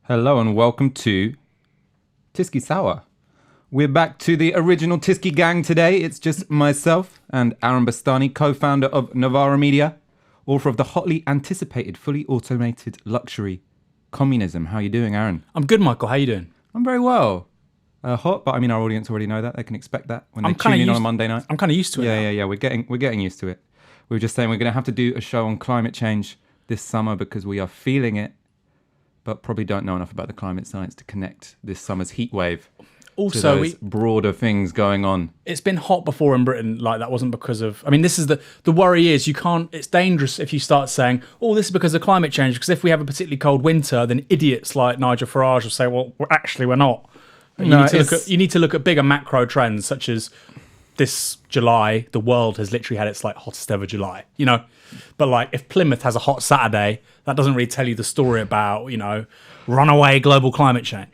Hello and welcome to Tisky Sour. We're back to the original Tisky gang today. It's just myself and Aaron Bastani, co-founder of Novara Media, author of the hotly anticipated, fully automated luxury Communism. How are you doing, Aaron? I'm good, Michael. How are you doing? I'm very well. Hot, but I mean our audience already know that. They can expect that when they tune in on a Monday night. I'm kind of used to it. Yeah. We're getting used to it. We were just saying we're going to have to do a show on climate change this summer because we are feeling it, but probably don't know enough about the climate science to connect this summer's heat wave to those broader things going on. It's been hot before in Britain. Like that wasn't because of. I mean, this is the worry is you can't. It's dangerous if you start saying, "Oh, this is because of climate change." Because if we have a particularly cold winter, then idiots like Nigel Farage will say, "Well, we're not." You need to look at bigger macro trends, such as this July, the world has literally had its hottest ever July. But like if Plymouth has a hot Saturday, that doesn't really tell you the story about runaway global climate change.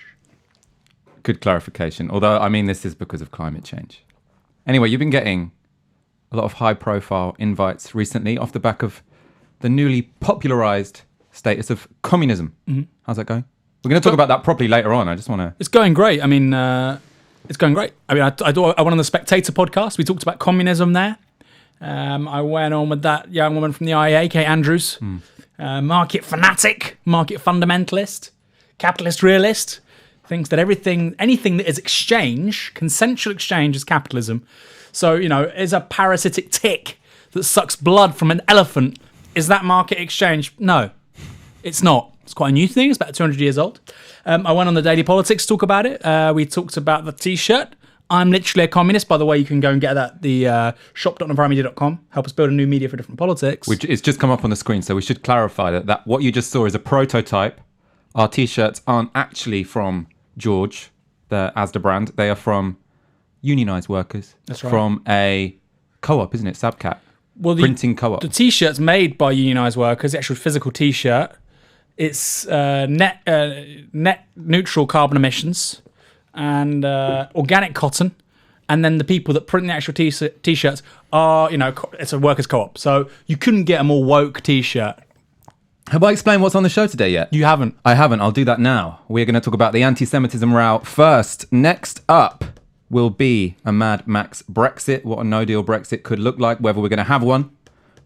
Good clarification. Although I mean this is because of climate change. Anyway, you've been getting a lot of high-profile invites recently off the back of the newly popularized status of communism. Mm-hmm. How's that going? We're going to talk about that properly later on. I just want to... It's going great. I mean, it's going great. I mean, I went on the Spectator podcast. We talked about communism there. I went on with that young woman from the IEA, Kate Andrews. Market fanatic, market fundamentalist, capitalist realist. Thinks that anything that is exchange, consensual exchange is capitalism. So, is a parasitic tick that sucks blood from an elephant, is that market exchange? No, it's not. It's quite a new thing. It's about 200 years old. I went on the Daily Politics to talk about it. We talked about the T-shirt. I'm literally a communist. By the way, you can go and get that at the shop.novaramedia.com. Help us build a new media for different politics. It's just come up on the screen, so we should clarify that what you just saw is a prototype. Our T-shirts aren't actually from George, the Asda brand. They are from unionised workers. That's right. From a co-op, isn't it? Sabcat. Well, printing co-op. The T-shirt's made by unionised workers, the actual physical T-shirt. It's net neutral carbon emissions and organic cotton. And then the people that print the actual T-shirts are, it's a workers' co-op. So you couldn't get a more woke T-shirt. Have I explained what's on the show today yet? You haven't. I haven't. I'll do that now. We're going to talk about the anti-Semitism row first. Next up will be a Mad Max Brexit, what a no-deal Brexit could look like, whether we're going to have one.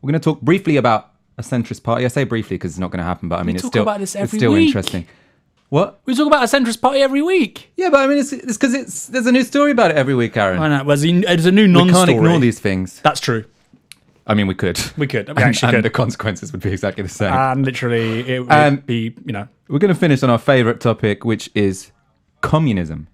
We're going to talk briefly about a centrist party. I say briefly because it's not going to happen, but I mean, it's still interesting. What? We talk about a centrist party every week. Yeah, but I mean, it's because there's a new story about it every week, Aaron. I know. There's a new non-story. We can't ignore these things. That's true. I mean, we could. We actually could. And the consequences would be exactly the same. And literally, it would be, We're going to finish on our favourite topic, which is communism.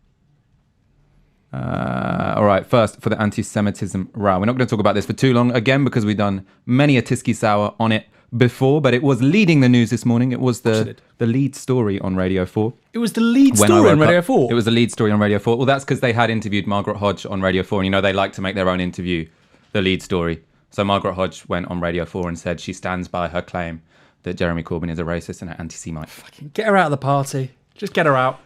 All right, first for the anti-Semitism row. We're not going to talk about this for too long, again, because we've done many a Tisky Sour on it before, but it was leading the news this morning. It was the lead story on Radio 4. It was the lead story on Radio 4? It was the lead story on Radio 4. Well, that's because they had interviewed Margaret Hodge on Radio 4, and they like to make their own interview the lead story. So Margaret Hodge went on Radio 4 and said she stands by her claim that Jeremy Corbyn is a racist and an anti-Semite. Fucking get her out of the party. Just get her out.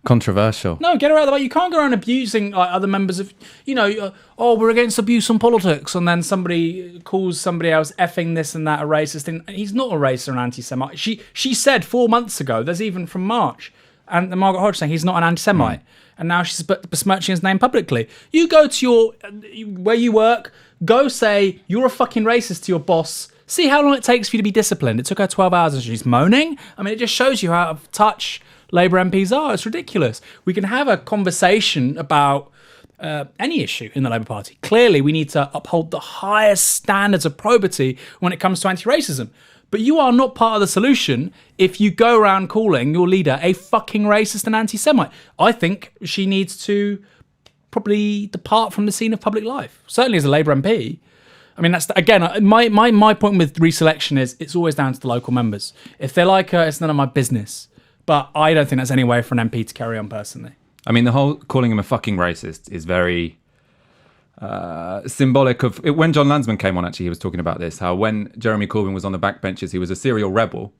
Controversial. No, get her out of the way. You can't go around abusing other members of, we're against abuse in politics, and then somebody calls somebody else effing this and that a racist, and he's not a racist or an anti-Semite. She said 4 months ago, there's even from March, and Margaret Hodge saying he's not an anti-Semite, and now she's besmirching his name publicly. You go to where you work, go say you're a fucking racist to your boss. See how long it takes for you to be disciplined. It took her 12 hours and she's moaning. I mean, it just shows you how out of touch Labour MPs are. It's ridiculous. We can have a conversation about any issue in the Labour Party. Clearly, we need to uphold the highest standards of probity when it comes to anti-racism. But you are not part of the solution if you go around calling your leader a fucking racist and anti-Semite. I think she needs to probably depart from the scene of public life. Certainly as a Labour MP. I mean, that's again, my point with reselection is it's always down to the local members. If they like her, it's none of my business. But I don't think that's any way for an MP to carry on personally. I mean, the whole calling him a fucking racist is very symbolic of... When John Landsman came on, actually, he was talking about this, how when Jeremy Corbyn was on the backbenches, he was a serial rebel,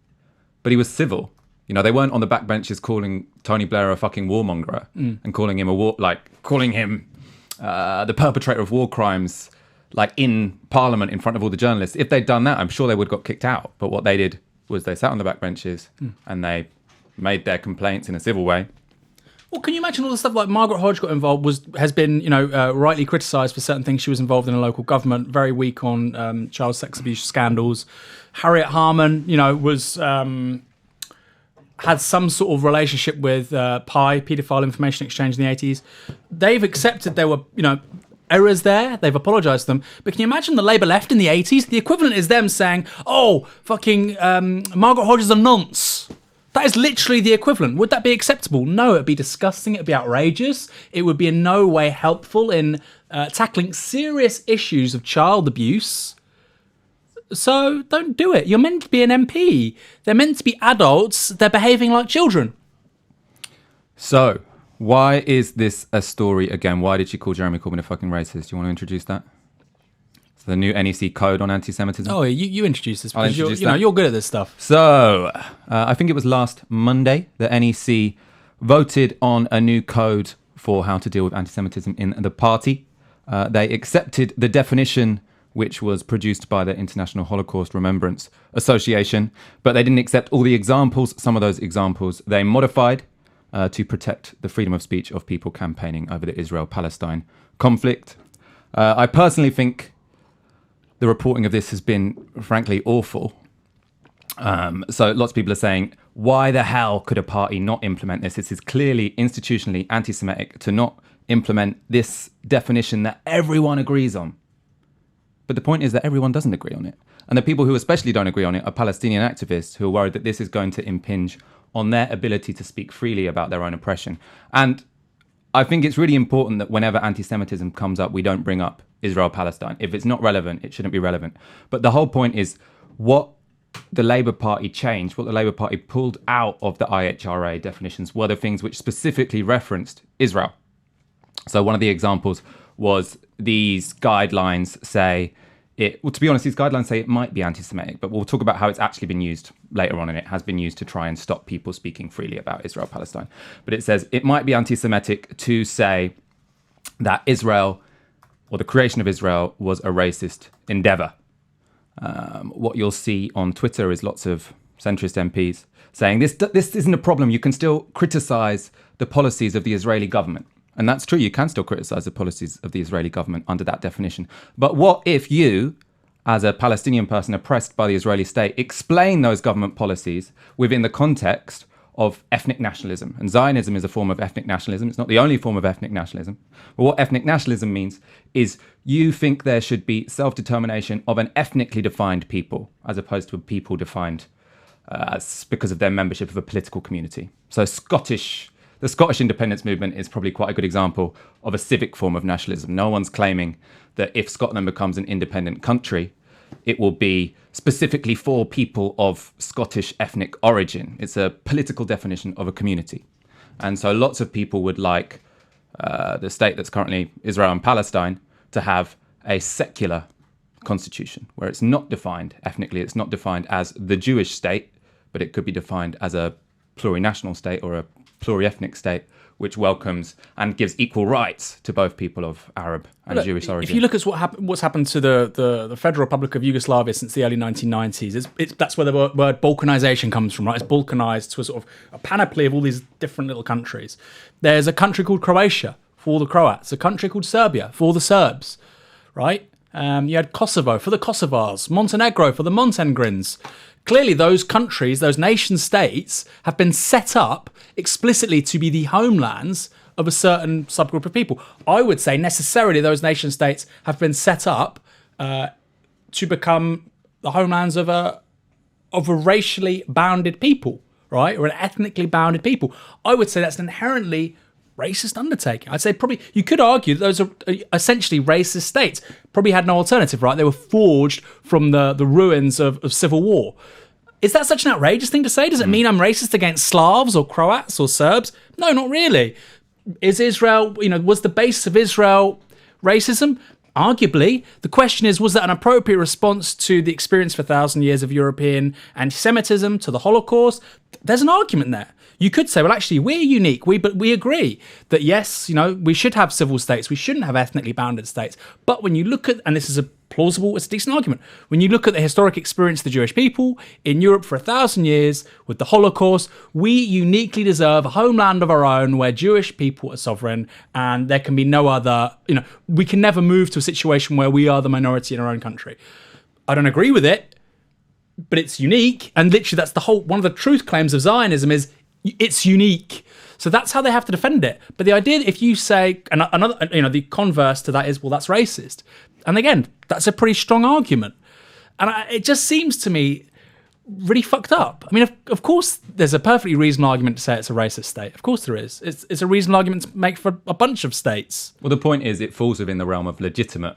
but he was civil. They weren't on the backbenches calling Tony Blair a fucking warmonger and calling him the perpetrator of war crimes, in Parliament in front of all the journalists. If they'd done that, I'm sure they would have got kicked out. But what they did was they sat on the backbenches and they made their complaints in a civil way. Well, can you imagine all the stuff like Margaret Hodge got involved has been, rightly criticised for certain things she was involved in a local government, very weak on child sex abuse scandals. Harriet Harman, was had some sort of relationship with PI, paedophile information exchange in the 80s. They've accepted there were, errors there. They've apologised to them. But can you imagine the Labour left in the 80s? The equivalent is them saying, oh, fucking Margaret Hodge is a nonce. That is literally the equivalent. Would that be acceptable? No, it'd be disgusting. It'd be outrageous. It would be in no way helpful in tackling serious issues of child abuse. So don't do it. You're meant to be an MP. They're meant to be adults. They're behaving like children. So why is this a story again? Why did she call Jeremy Corbyn a fucking racist? Do you want to introduce that? So the new NEC code on anti-Semitism. Oh, you introduced this because you're good at this stuff. So I think it was last Monday that NEC voted on a new code for how to deal with anti-Semitism in the party. They accepted the definition which was produced by the International Holocaust Remembrance Association, but they didn't accept all the examples. Some of those examples they modified to protect the freedom of speech of people campaigning over the Israel-Palestine conflict. I personally think the reporting of this has been, frankly, awful. So lots of people are saying, why the hell could a party not implement this? This is clearly institutionally anti-Semitic to not implement this definition that everyone agrees on. But the point is that everyone doesn't agree on it. And the people who especially don't agree on it are Palestinian activists who are worried that this is going to impinge on their ability to speak freely about their own oppression. And I think it's really important that whenever anti-Semitism comes up, we don't bring up Israel-Palestine. If it's not relevant, it shouldn't be relevant. But the whole point is what the Labour Party changed, what the Labour Party pulled out of the IHRA definitions were the things which specifically referenced Israel. So one of the examples was these guidelines say to be honest, these guidelines say it might be anti-Semitic, but we'll talk about how it's actually been used later on, and it has been used to try and stop people speaking freely about Israel-Palestine. But it says it might be anti-Semitic to say that Israel, or the creation of Israel, was a racist endeavour. What you'll see on Twitter is lots of centrist MPs saying this isn't a problem. You can still criticise the policies of the Israeli government. And that's true, you can still criticise the policies of the Israeli government under that definition. But what if you, as a Palestinian person oppressed by the Israeli state, explain those government policies within the context of ethnic nationalism? And Zionism is a form of ethnic nationalism. It's not the only form of ethnic nationalism. But what ethnic nationalism means is you think there should be self-determination of an ethnically defined people, as opposed to a people defined because of their membership of a political community. So the Scottish independence movement is probably quite a good example of a civic form of nationalism. No one's claiming that if Scotland becomes an independent country, it will be specifically for people of Scottish ethnic origin. It's a political definition of a community. And so lots of people would like the state that's currently Israel and Palestine to have a secular constitution where it's not defined ethnically, it's not defined as the Jewish state, but it could be defined as a plurinational state or a pluriethnic state, which welcomes and gives equal rights to both people of Arab and Jewish origin. If you look at what's happened to the Federal Republic of Yugoslavia since the early 1990s, that's where the word Balkanization comes from, right? It's Balkanized to a sort of a panoply of all these different little countries. There's a country called Croatia for the Croats, a country called Serbia for the Serbs, right? You had Kosovo for the Kosovars, Montenegro for the Montenegrins. Clearly, those countries, those nation states, have been set up explicitly to be the homelands of a certain subgroup of people. I would say necessarily those nation states have been set up to become the homelands of a racially bounded people, right, or an ethnically bounded people. I would say that's an inherently racist undertaking. I'd say probably you could argue that those are essentially racist states. Probably had no alternative, right? They were forged from the ruins of civil war. Is that such an outrageous thing to say? Does it mean I'm racist against Slavs or Croats or Serbs? No, not really. Is Israel, was the base of Israel racism? Arguably. The question is, was that an appropriate response to the experience for 1,000 years of European anti-Semitism, to the Holocaust? There's an argument there. You could say, well, actually, we're unique. But we agree that, yes, we should have civil states. We shouldn't have ethnically bounded states. But when you look at, and this is a plausible. It's a decent argument. When you look at the historic experience of the Jewish people in Europe for 1,000 years with the Holocaust, we uniquely deserve a homeland of our own where Jewish people are sovereign and there can be no other, we can never move to a situation where we are the minority in our own country. I don't agree with it, but it's unique. And literally that's one of the truth claims of Zionism is it's unique. So that's how they have to defend it. But the idea that if you say, and another, the converse to that is, well, that's racist. And again, that's a pretty strong argument. And it just seems to me really fucked up. I mean, of course, there's a perfectly reasonable argument to say it's a racist state. Of course there is. It's a reasonable argument to make for a bunch of states. Well, the point is it falls within the realm of legitimate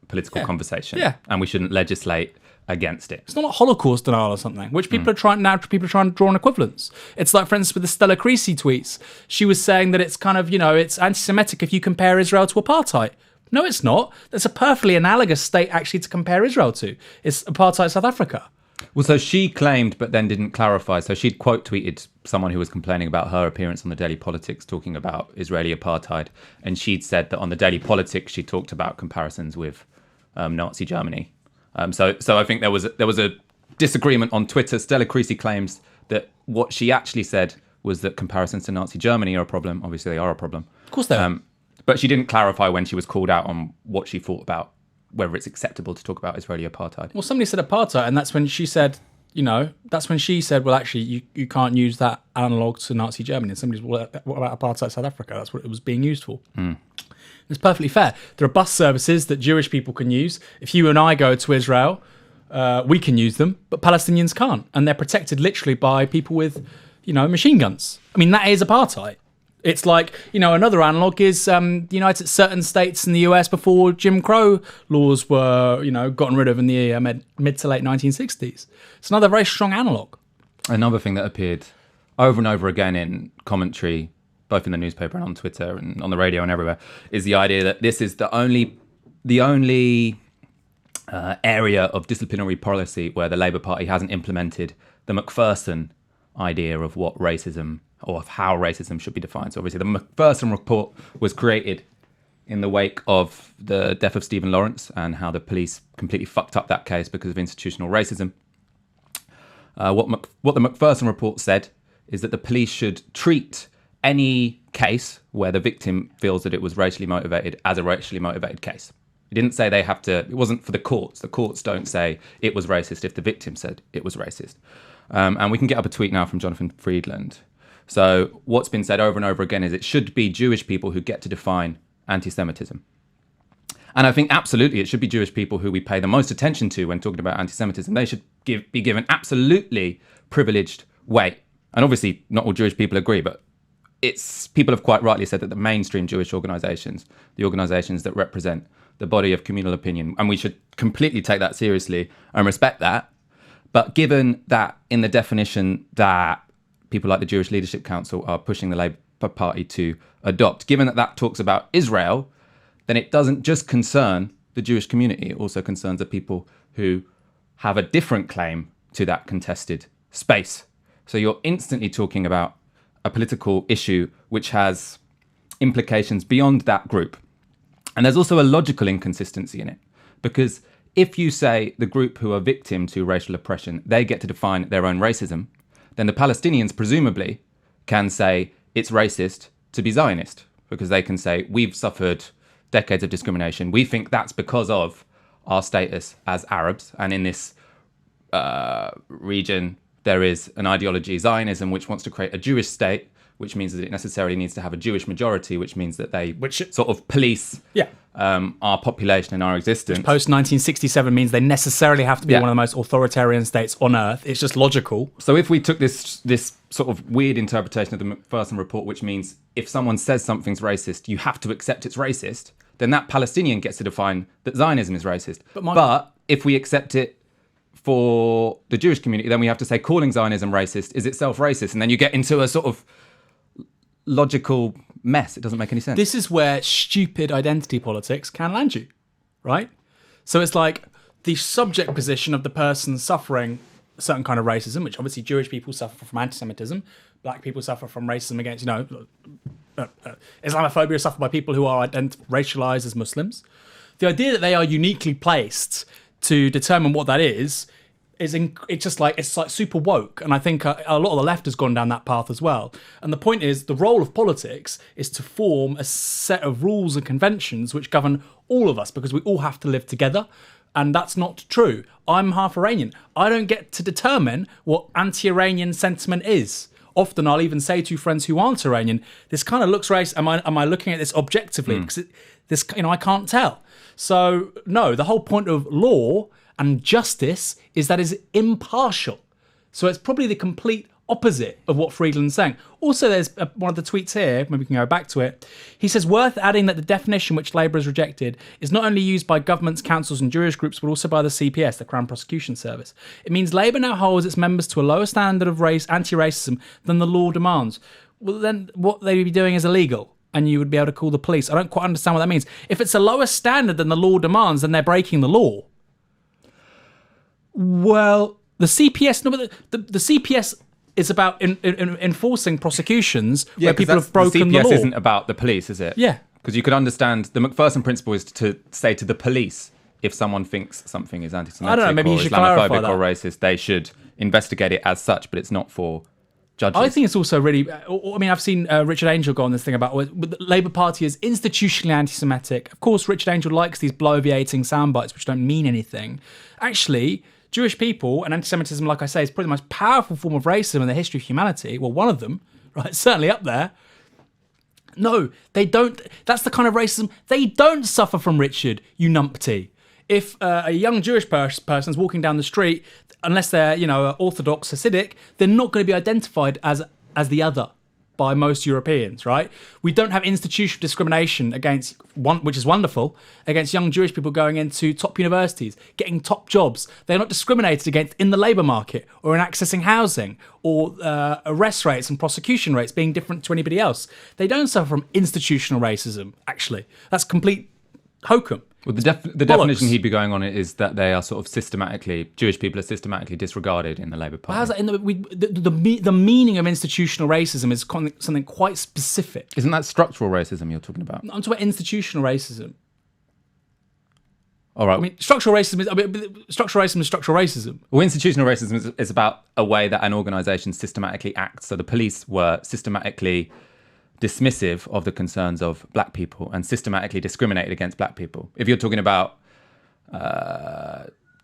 political conversation. Yeah. And we shouldn't legislate against it. It's not like Holocaust denial or something, which people are trying to draw an equivalence. It's like, for instance, with the Stella Creasy tweets. She was saying that it's kind of, it's anti-Semitic if you compare Israel to apartheid. No, it's not. That's a perfectly analogous state actually to compare Israel to. It's apartheid South Africa. Well, so she claimed, but then didn't clarify. So she'd quote tweeted someone who was complaining about her appearance on the Daily Politics talking about Israeli apartheid. And she'd said that on the Daily Politics, she talked about comparisons with Nazi Germany. So I think there was a disagreement on Twitter. Stella Creasy claims that what she actually said was that comparisons to Nazi Germany are a problem. Obviously, they are a problem. Of course they are. But she didn't clarify when she was called out on what she thought about whether it's acceptable to talk about Israeli apartheid. Well, somebody said apartheid, and that's when she said, well, actually, you can't use that analog to Nazi Germany. And somebody's, what about apartheid South Africa? That's what it was being used for. It's perfectly fair. There are bus services that Jewish people can use. If you and I go to Israel, we can use them, but Palestinians can't. And they're protected literally by people with, machine guns. I mean, that is apartheid. It's like, another analog is certain states in the US before Jim Crow laws were, gotten rid of in the mid to late 1960s. It's another very strong analog. Another thing that appeared over and over again in commentary, both in the newspaper and on Twitter and on the radio and everywhere, is the idea that this is the only area of disciplinary policy where the Labour Party hasn't implemented the Macpherson idea of what racism or of how racism should be defined. So obviously the Macpherson report was created in the wake of the death of Stephen Lawrence and how the police completely fucked up that case because of institutional racism. What the Macpherson report said is that the police should treat any case where the victim feels that it was racially motivated as a racially motivated case. It didn't say they have to, it wasn't for the courts. The courts don't say it was racist if the victim said it was racist. And we can get up a tweet now from Jonathan Friedland. So what's been said over and over again is it should be Jewish people who get to define anti-Semitism. And I think absolutely it should be Jewish people who we pay the most attention to when talking about anti-Semitism. They should be given absolutely privileged weight. And obviously not all Jewish people agree, but people have quite rightly said that the mainstream Jewish organisations, the organisations that represent the body of communal opinion, and we should completely take that seriously and respect that. But given that in the definition that people like the Jewish Leadership Council are pushing the Labour Party to adopt, given that that talks about Israel, then it doesn't just concern the Jewish community. It also concerns the people who have a different claim to that contested space. So you're instantly talking about a political issue which has implications beyond that group. And there's also a logical inconsistency in it, because if you say the group who are victim to racial oppression, they get to define their own racism, then the Palestinians presumably can say it's racist to be Zionist, because they can say we've suffered decades of discrimination. We think that's because of our status as Arabs. And in this region, there is an ideology, Zionism, which wants to create a Jewish state, which means that it necessarily needs to have a Jewish majority, which means that they sort of police our population and our existence. Post 1967 means they necessarily have to be one of the most authoritarian states on earth. It's just logical. So if we took this sort of weird interpretation of the Macpherson report, which means if someone says something's racist, you have to accept it's racist, then that Palestinian gets to define that Zionism is racist. But if we accept it for the Jewish community, then we have to say calling Zionism racist is itself racist. And then you get into a sort of logical mess. It doesn't make any sense. This is where stupid identity politics can land you, right? So it's like the subject position of the person suffering a certain kind of racism, which obviously Jewish people suffer from anti-Semitism, black people suffer from racism against, Islamophobia is suffered by people who are racialized as Muslims. the idea that they are uniquely placed to determine what that is it's like super woke, and I think a lot of the left has gone down that path as well. And the point is, the role of politics is to form a set of rules and conventions which govern all of us, because we all have to live together. And that's not true. I'm half Iranian. I don't get to determine what anti-Iranian sentiment is. Often I'll even say to friends who aren't Iranian, this kind of looks racist. Am I looking at this objectively? Because I can't tell. So no, the whole point of law and justice is that it's impartial. So it's probably the complete opposite of what Friedland's saying. Also, there's one of the tweets here, maybe we can go back to it. He says, worth adding that the definition which Labour has rejected is not only used by governments, councils and Jewish groups, but also by the CPS, the Crown Prosecution Service. It means Labour now holds its members to a lower standard of anti-racism than the law demands. Well, then what they'd be doing is illegal, and you would be able to call the police. I don't quite understand what that means. If it's a lower standard than the law demands, then they're breaking the law. Well, the CPS, no, but the CPS is about enforcing prosecutions where people have broken the law. The CPS isn't about the police, is it? Yeah. Because you could understand the Macpherson principle is to say to the police, if someone thinks something is anti-Semitic I don't know, maybe or you should clarify Islamophobic that. or racist, they should investigate it as such, but it's not for judges. I think it's also really... I mean, I've seen Richard Angel go on this thing about the Labour Party is institutionally anti-Semitic. Of course, Richard Angel likes these bloviating sound bites which don't mean anything. Actually, Jewish people and anti-Semitism, like I say, is probably the most powerful form of racism in the history of humanity. Well, one of them, right? Certainly up there. No, they don't. That's the kind of racism. They don't suffer from, Richard, you numpty. If a young Jewish person's walking down the street, unless they're, Orthodox Hasidic, they're not going to be identified as the other by most Europeans, right? We don't have institutional discrimination against which is wonderful, against young Jewish people going into top universities, getting top jobs. They're not discriminated against in the labour market or in accessing housing or arrest rates and prosecution rates being different to anybody else. They don't suffer from institutional racism, actually. That's complete hokum. Well, the definition he'd be going on is that they are sort of Jewish people are systematically disregarded in the Labour Party. How's that the meaning of institutional racism is something quite specific. Isn't that structural racism you're talking about? I'm talking about institutional racism. All right. I mean, structural racism is structural racism. Well, institutional racism is about a way that an organisation systematically acts. So the police were systematically dismissive of the concerns of black people and systematically discriminated against black people. If you're talking about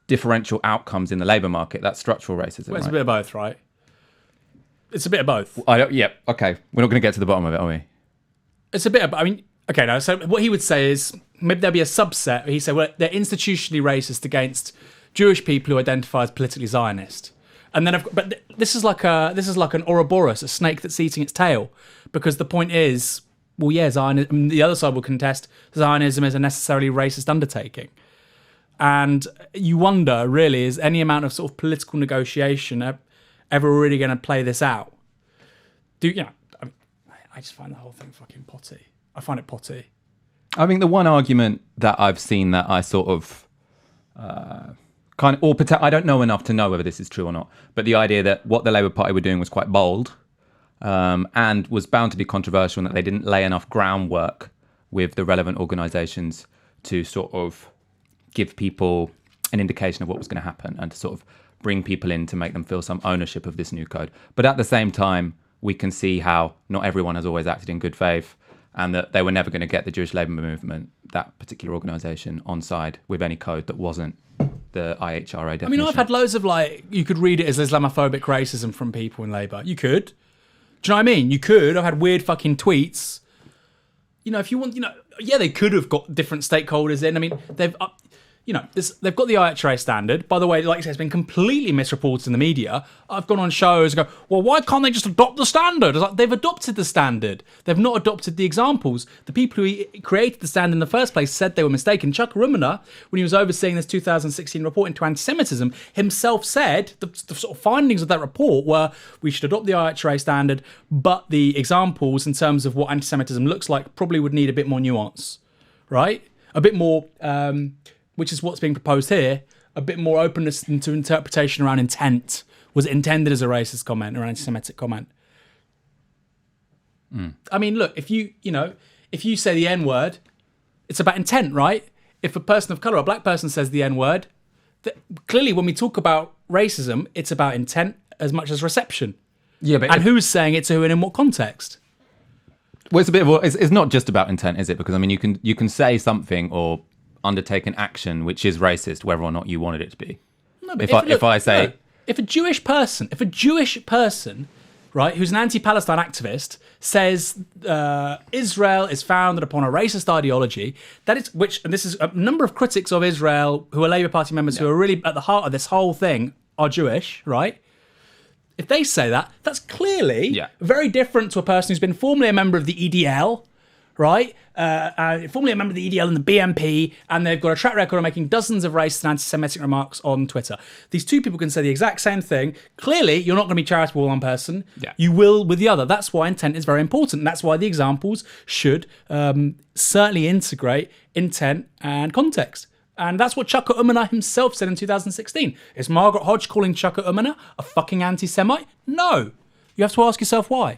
differential outcomes in the labour market, that's structural racism. Well, it's right? a bit of both, right? It's a bit of both. Yeah, okay. We're not going to get to the bottom of it, are we? It's a bit of, okay, no, so what he would say is, maybe there'll be a subset, he said, well, they're institutionally racist against Jewish people who identify as politically Zionist. And then, but this is like an Ouroboros, a snake that's eating its tail, because the point is, well, yeah, Zionism. The other side will contest Zionism is a necessarily racist undertaking, and you wonder, really, is any amount of sort of political negotiation ever really going to play this out? I just find the whole thing fucking potty. I find it potty. I think the one argument that I've seen that I sort of I don't know enough to know whether this is true or not, but the idea that what the Labour Party were doing was quite bold and was bound to be controversial, and that they didn't lay enough groundwork with the relevant organisations to sort of give people an indication of what was going to happen and to sort of bring people in to make them feel some ownership of this new code. But at the same time, we can see how not everyone has always acted in good faith, and that they were never going to get the Jewish Labour Movement, that particular organisation, on side with any code that wasn't the IHRA definition. I mean, I've had loads of you could read it as Islamophobic racism from people in Labour. You could. Do you know what I mean? You could. I've had weird fucking tweets. If you want, yeah, they could have got different stakeholders in. I mean, they've they've got the IHRA standard. By the way, like I said, it's been completely misreported in the media. I've gone on shows and go, well, why can't they just adopt the standard? It's like, they've adopted the standard. They've not adopted the examples. The people who created the standard in the first place said they were mistaken. Chuck Ruminer, when he was overseeing this 2016 report into anti-Semitism, himself said the sort of findings of that report were we should adopt the IHRA standard, but the examples in terms of what anti-Semitism looks like probably would need a bit more nuance, right? A bit more... which is what's being proposed here, a bit more openness to interpretation around intent. Was it intended as a racist comment or an anti-Semitic comment? I mean, look, if you say the N-word, it's about intent, right? if a person of colour, a black person says the N-word, clearly when we talk about racism, it's about intent as much as reception. Yeah, but and who's saying it to who and in what context? Well, it's a bit of it's not just about intent, is it? Because I mean, you can say something or undertake an action which is racist, whether or not you wanted it to be. No, but if a Jewish person, right, who's an anti-Palestine activist, says Israel is founded upon a racist ideology, and this is a number of critics of Israel who are Labour Party members who are really at the heart of this whole thing are Jewish, right? If they say that, that's clearly very different to a person who's been formerly a member of the EDL, right? Formerly a member of the EDL and the BNP, and they've got a track record of making dozens of racist and anti-Semitic remarks on Twitter. These two people can say the exact same thing. Clearly, you're not going to be charitable with one person. Yeah. You will with the other. That's why intent is very important. And that's why the examples should certainly integrate intent and context. And that's what Chuka Umunna himself said in 2016. Is Margaret Hodge calling Chuka Umunna a fucking anti-Semite? No. You have to ask yourself why.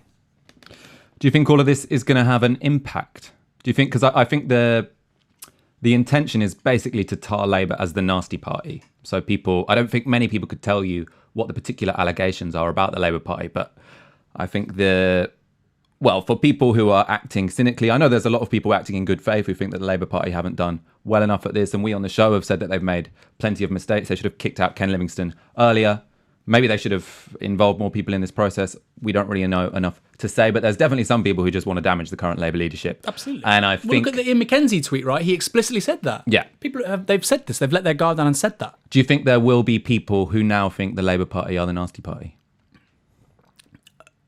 Do you think all of this is going to have an impact? Do you think, because I think the intention is basically to tar Labour as the nasty party. So I don't think many people could tell you what the particular allegations are about the Labour Party, but I think for people who are acting cynically, I know there's a lot of people acting in good faith who think that the Labour Party haven't done well enough at this, and we on the show have said that they've made plenty of mistakes. They should have kicked out Ken Livingstone earlier. Maybe they should have involved more people in this process. We don't really know enough to say, but there's definitely some people who just want to damage the current Labour leadership. Absolutely. And I think... look at the Ian McKenzie tweet, right? He explicitly said that. Yeah. They've said this. They've let their guard down and said that. Do you think there will be people who now think the Labour Party are the nasty party?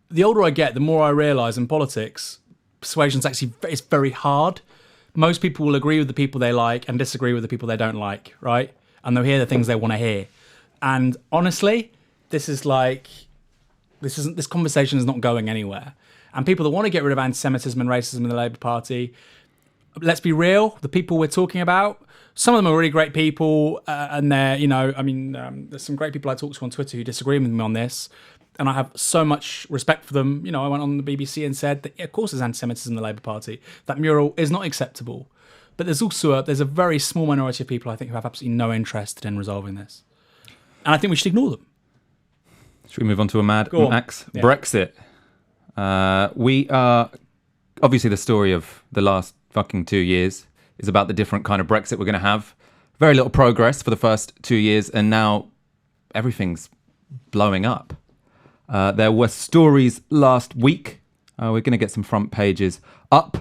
The older I get, the more I realise in politics, persuasion's actually it's very hard. Most people will agree with the people they like and disagree with the people they don't like, right? And they'll hear the things they want to hear. And honestly, this conversation is not going anywhere. And people that want to get rid of anti-Semitism and racism in the Labour Party, let's be real, the people we're talking about, some of them are really great people, and they're, there's some great people I talk to on Twitter who disagree with me on this, and I have so much respect for them. You know, I went on the BBC and said that, of course, there's anti-Semitism in the Labour Party. That mural is not acceptable. But there's also there's a very small minority of people, I think, who have absolutely no interest in resolving this. And I think we should ignore them. Should we move on to a Mad Max Brexit? We are... Obviously, the story of the last fucking 2 years is about the different kind of Brexit we're going to have. Very little progress for the first 2 years, and now everything's blowing up. There were stories last week. We're going to get some front pages up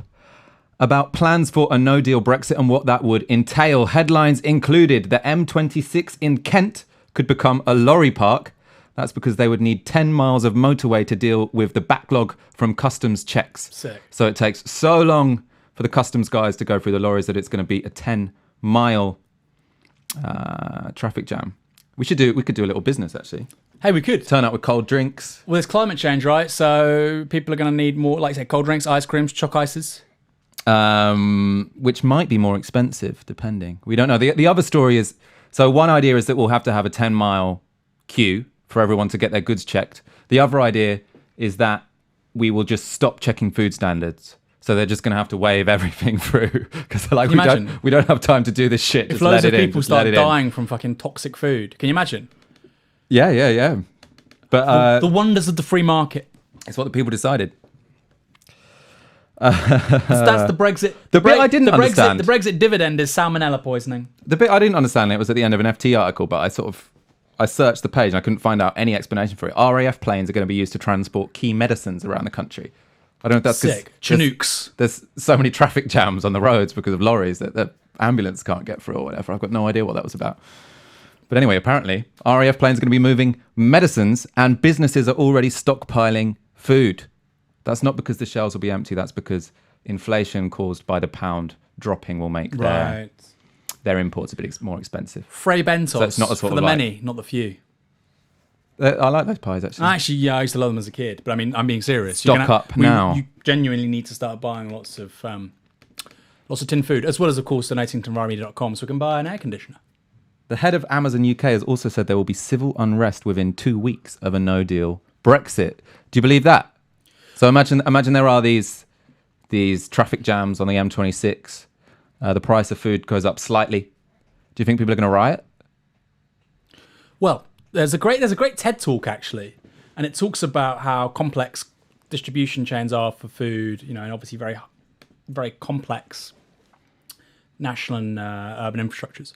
about plans for a no-deal Brexit and what that would entail. Headlines included the M26 in Kent could become a lorry park. That's because they would need 10 miles of motorway to deal with the backlog from customs checks. Sick. So it takes so long for the customs guys to go through the lorries that it's going to be a 10-mile traffic jam. We could do a little business, actually. Hey, we could. Turn up with cold drinks. Well, there's climate change, right? So people are going to need more, like say, cold drinks, ice creams, choc ices. Which might be more expensive, depending. We don't know. The other story is... So one idea is that we'll have to have a 10-mile queue for everyone to get their goods checked. The other idea is that we will just stop checking food standards. So they're just going to have to wave everything through because like we don't have time to do this shit. If loads of people start dying from fucking toxic food, can you imagine? Yeah. But the wonders of the free market. It's what the people decided. That's the Brexit. The bit I didn't understand. The Brexit dividend is salmonella poisoning. The bit I didn't understand, it was at the end of an FT article, but I searched the page and I couldn't find out any explanation for it. RAF planes are going to be used to transport key medicines around the country. I don't know if that's sick. Chinooks. There's so many traffic jams on the roads because of lorries that the ambulance can't get through or whatever. I've got no idea what that was about. But anyway, apparently, RAF planes are going to be moving medicines and businesses are already stockpiling food. That's not because the shelves will be empty. That's because inflation caused by the pound dropping will make their imports a bit more expensive. Frey bentos so it's not a sort for the many, not the few. I like those pies, actually. Actually, yeah, I used to love them as a kid. But I mean, I'm being serious. Stock up now. You genuinely need to start buying lots of tin food, as well as, of course, donating to NovaraMedia.com so we can buy an air conditioner. The head of Amazon UK has also said there will be civil unrest within 2 weeks of a no-deal Brexit. Do you believe that? So imagine there are these traffic jams on the M26. The price of food goes up slightly. Do you think people are going to riot? Well, there's a great TED talk actually, and it talks about how complex distribution chains are for food, and obviously very, very complex national and urban infrastructures.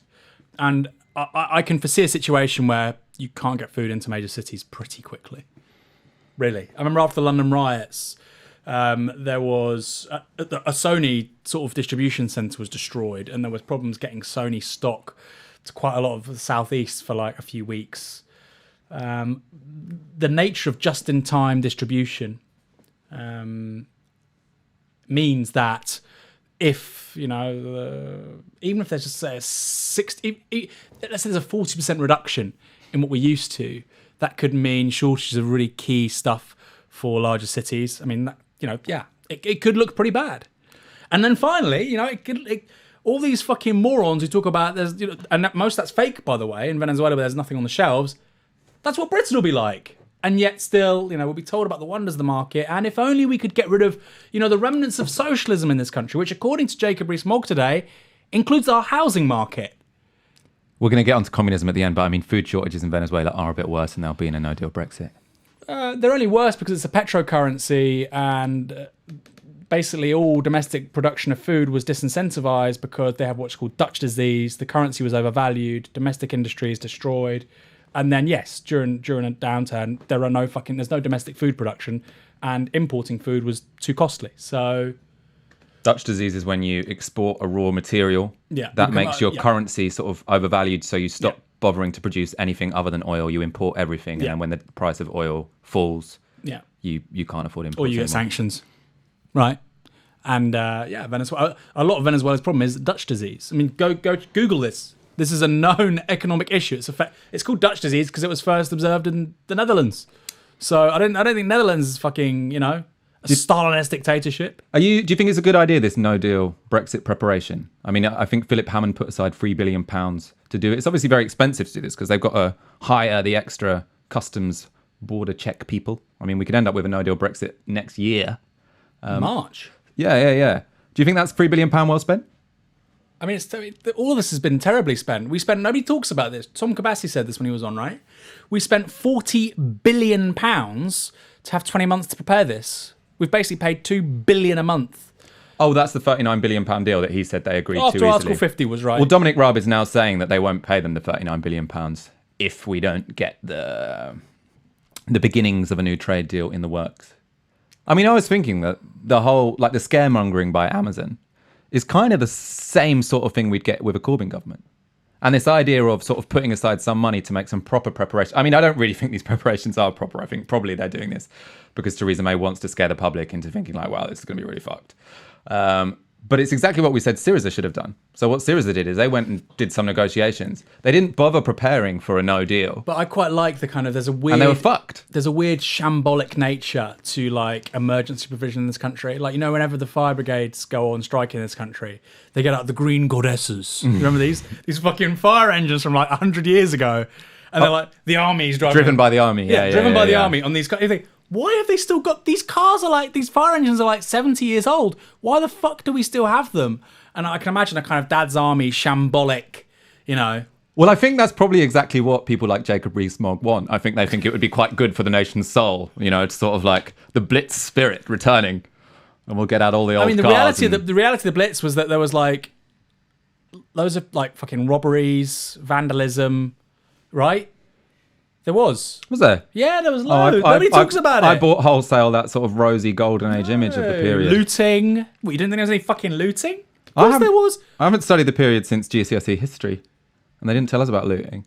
And I can foresee a situation where you can't get food into major cities pretty quickly. Really. I remember after the London riots, there was a Sony sort of distribution centre was destroyed, and there was problems getting Sony stock to quite a lot of the southeast for like a few weeks. The nature of just-in-time distribution means that if even if there's just say a 60, let's say there's a 40% reduction in what we're used to, that could mean shortages of really key stuff for larger cities. I mean, it could look pretty bad. And then finally, all these fucking morons who talk about there's, and most of that's fake, by the way. In Venezuela, where there's nothing on the shelves. That's what Britain will be like. And yet still, we'll be told about the wonders of the market. And if only we could get rid of, the remnants of socialism in this country, which according to Jacob Rees-Mogg today, includes our housing market. We're going to get onto communism at the end, but I mean, food shortages in Venezuela are a bit worse than they'll be in a no-deal Brexit. They're only worse because it's a petrocurrency, and basically all domestic production of food was disincentivized because they have what's called Dutch disease. The currency was overvalued, domestic industry is destroyed. And then, yes, during a downturn, there's no domestic food production, and importing food was too costly. So, Dutch disease is when you export a raw material that makes your currency sort of overvalued, so you stop bothering to produce anything other than oil. You import everything, and then when the price of oil falls, you can't afford imports. Or you get sanctions, right? And Venezuela. A lot of Venezuela's problem is Dutch disease. I mean, go Google this. This is a known economic issue. It's called Dutch disease because it was first observed in the Netherlands. So I don't think Netherlands is fucking, a Stalinist dictatorship. Do you think it's a good idea, this no-deal Brexit preparation? I mean, I think Philip Hammond put aside £3 billion to do it. It's obviously very expensive to do this because they've got to hire the extra customs border check people. I mean, we could end up with a no-deal Brexit next year. March. Yeah. Do you think that's £3 billion well spent? I mean, all of this has been terribly spent. Nobody talks about this. Tom Kabassi said this when he was on, right? We spent £40 billion to have 20 months to prepare this. We've basically paid $2 billion a month. Oh, that's the £39 billion deal that he said they agreed to after Article 50 was right. Well, Dominic Raab is now saying that they won't pay them the £39 billion if we don't get the beginnings of a new trade deal in the works. I mean, I was thinking that the whole, the scaremongering by Amazon is kind of the same sort of thing we'd get with a Corbyn government. And this idea of sort of putting aside some money to make some proper preparation. I mean, I don't really think these preparations are proper. I think probably they're doing this because Theresa May wants to scare the public into thinking wow, this is going to be really fucked. But it's exactly what we said Syriza should have done. So what Syriza did is they went and did some negotiations. They didn't bother preparing for a no deal. But I quite like the kind of, and they were fucked. There's a weird shambolic nature to emergency provision in this country. Whenever the fire brigades go on strike in this country, they get out the green goddesses. Remember these fucking fire engines from 100 years ago? And they're the army's driving. Driven by the army. Driven by the army on these cars. You think, why have they still got these cars? These fire engines are 70 years old. Why the fuck do we still have them? And I can imagine a kind of dad's army shambolic, Well, I think that's probably exactly what people like Jacob Rees-Mogg want. I think they think it would be quite good for the nation's soul, it's sort of the Blitz spirit returning, and we'll get out all the old cars. The reality of the Blitz was that there was loads of fucking robberies, vandalism, right? There was. Was there? Yeah, there was loads. Nobody talks about it. I bought wholesale that sort of rosy golden age image of the period. Looting. What, you didn't think there was any fucking looting? Of course there was. I haven't studied the period since GCSE history, and they didn't tell us about looting.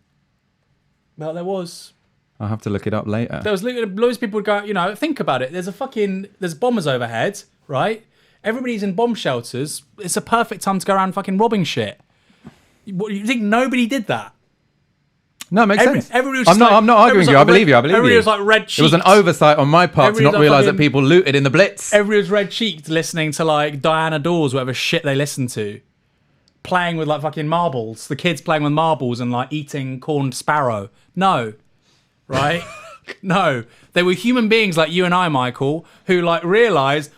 Well, there was. I'll have to look it up later. There was looting. Loads of people would go, think about it. There's bombers overhead, right? Everybody's in bomb shelters. It's a perfect time to go around fucking robbing shit. You think nobody did that? No, it makes sense. Everybody was I'm not arguing you. I believe you. Everybody was red cheeked. It was an oversight on my part to not realise that people looted in the Blitz. Everybody was red cheeked listening to Diana Dawes, whatever shit they listened to. Playing with fucking marbles. The kids playing with marbles and eating corned sparrow. No. Right? No. They were human beings like you and I, Michael, who realised,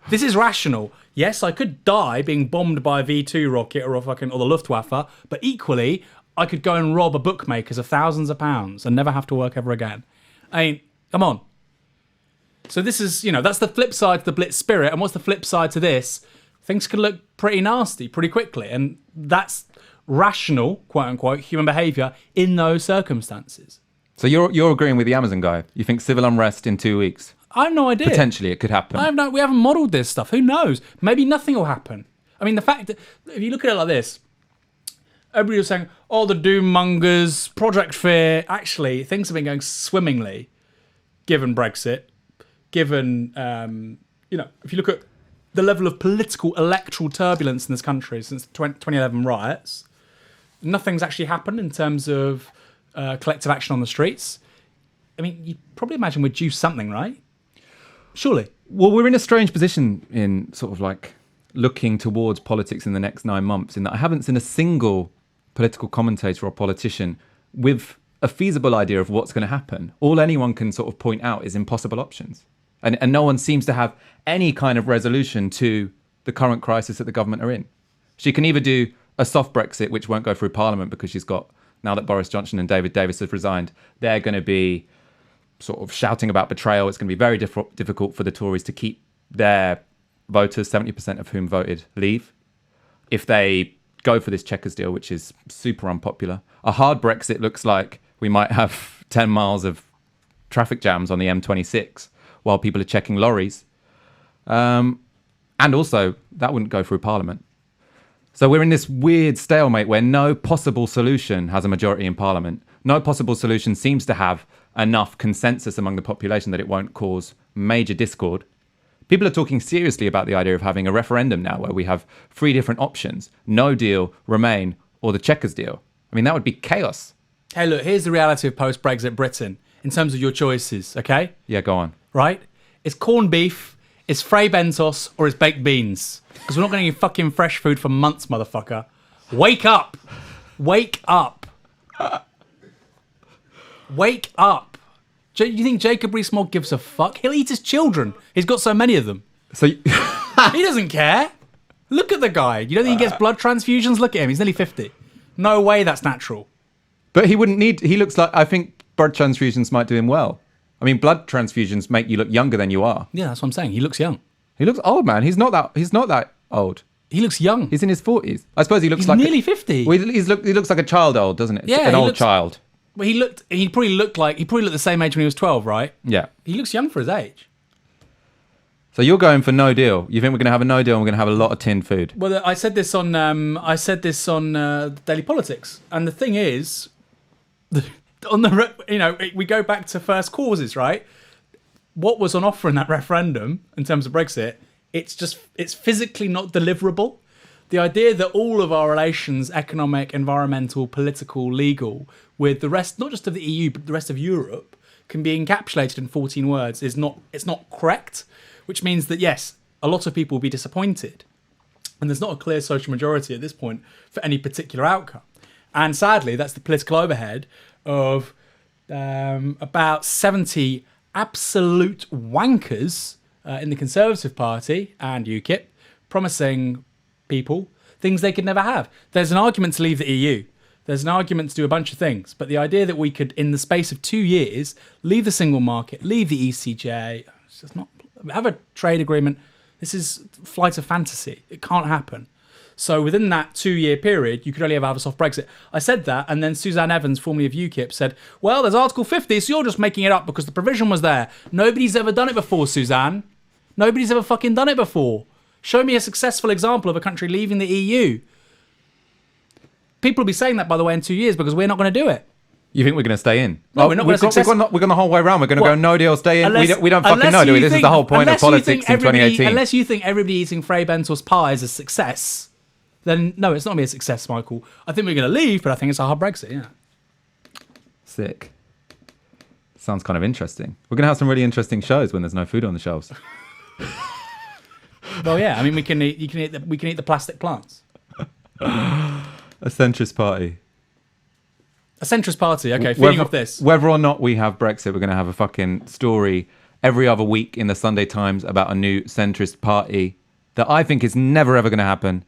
this is rational. Yes, I could die being bombed by a V2 rocket or the Luftwaffe, but equally, I could go and rob a bookmakers of thousands of pounds and never have to work ever again. I mean, come on. So this is, that's the flip side to the Blitz spirit. And what's the flip side to this? Things can look pretty nasty pretty quickly. And that's rational, quote unquote, human behaviour in those circumstances. So you're agreeing with the Amazon guy? You think civil unrest in 2 weeks? I have no idea. Potentially it could happen. We haven't modelled this stuff. Who knows? Maybe nothing will happen. I mean, the fact that, if you look at it like this, everybody was saying, the doom mongers, Project Fear. Actually, things have been going swimmingly, given Brexit, given, if you look at the level of political electoral turbulence in this country since the 2011 riots, nothing's actually happened in terms of collective action on the streets. I mean, you probably imagine we're due something, right? Surely. Well, we're in a strange position in sort of like looking towards politics in the next 9 months, in that I haven't seen a single political commentator or politician with a feasible idea of what's going to happen. All anyone can sort of point out is impossible options. And no one seems to have any kind of resolution to the current crisis that the government are in. She can either do a soft Brexit, which won't go through Parliament because she's got, now that Boris Johnson and David Davis have resigned, they're going to be sort of shouting about betrayal. It's going to be very difficult for the Tories to keep their voters, 70% of whom voted leave, if they go for this Chequers deal, which is super unpopular. A hard Brexit looks like we might have 10 miles of traffic jams on the M26 while people are checking lorries. And also, that wouldn't go through Parliament. So we're in this weird stalemate where no possible solution has a majority in Parliament. No possible solution seems to have enough consensus among the population that it won't cause major discord. People are talking seriously about the idea of having a referendum now where we have 3 different options: no deal, remain, or the Chequers deal. I mean, that would be chaos. Hey, look, here's the reality of post-Brexit Britain in terms of your choices, okay? Yeah, go on. Right? It's corned beef, it's Frey Bentos, or it's baked beans. Because we're not getting any fucking fresh food for months, motherfucker. Wake up! Wake up! Wake up! Do you think Jacob Rees-Mogg gives a fuck? He'll eat his children. He's got so many of them. So he doesn't care. Look at the guy. You don't think he gets blood transfusions? Look at him. He's nearly 50. No way that's natural. But he wouldn't need... He looks like... I think blood transfusions might do him well. I mean, blood transfusions make you look younger than you are. Yeah, that's what I'm saying. He looks young. He looks old, man. He's not that old. He looks young. He's in his 40s. I suppose he looks He's like... nearly 50. Well, he looks like a child old, doesn't it? Yeah, An old child. Well, he probably looked the same age when he was 12, right? Yeah. He looks young for his age. So you're going for no deal. You think we're going to have a no deal and we're going to have a lot of tinned food? Well, I said this on Daily Politics, and the thing is, we go back to first causes, right? What was on offer in that referendum in terms of Brexit? It's physically not deliverable. The idea that all of our relations, economic, environmental, political, legal, with the rest, not just of the EU, but the rest of Europe, can be encapsulated in 14 words it's not correct, which means that, yes, a lot of people will be disappointed. And there's not a clear social majority at this point for any particular outcome. And sadly, that's the political overhead of about 70 absolute wankers in the Conservative Party and UKIP promising people things they could never have. There's an argument to leave the EU. There's an argument to do a bunch of things. But the idea that we could, in the space of 2 years, leave the single market, leave the ECJ, it's just not, have a trade agreement, this is flight of fantasy. It can't happen. So within that 2-year period, you could only ever have a soft Brexit. I said that, and then Suzanne Evans, formerly of UKIP, said, well, there's Article 50, so you're just making it up because the provision was there. Nobody's ever done it before, Suzanne. Nobody's ever fucking done it before. Show me a successful example of a country leaving the EU. People will be saying that, by the way, in 2 years because we're not going to do it. You think we're going to stay in? No, we're not going to success. We're going the whole way around. We're going to go no deal, stay in. We don't fucking know, do we? This is the whole point of politics in 2018. Unless you think everybody eating Frey Bentos pie is a success, then no, it's not going to be a success, Michael. I think we're going to leave, but I think it's a hard Brexit, yeah. Sick. Sounds kind of interesting. We're going to have some really interesting shows when there's no food on the shelves. Well, yeah. I mean, we can eat the plastic plants. A centrist party. A centrist party. Okay, feeding off this. Whether or not we have Brexit, we're going to have a fucking story every other week in the Sunday Times about a new centrist party that I think is never ever going to happen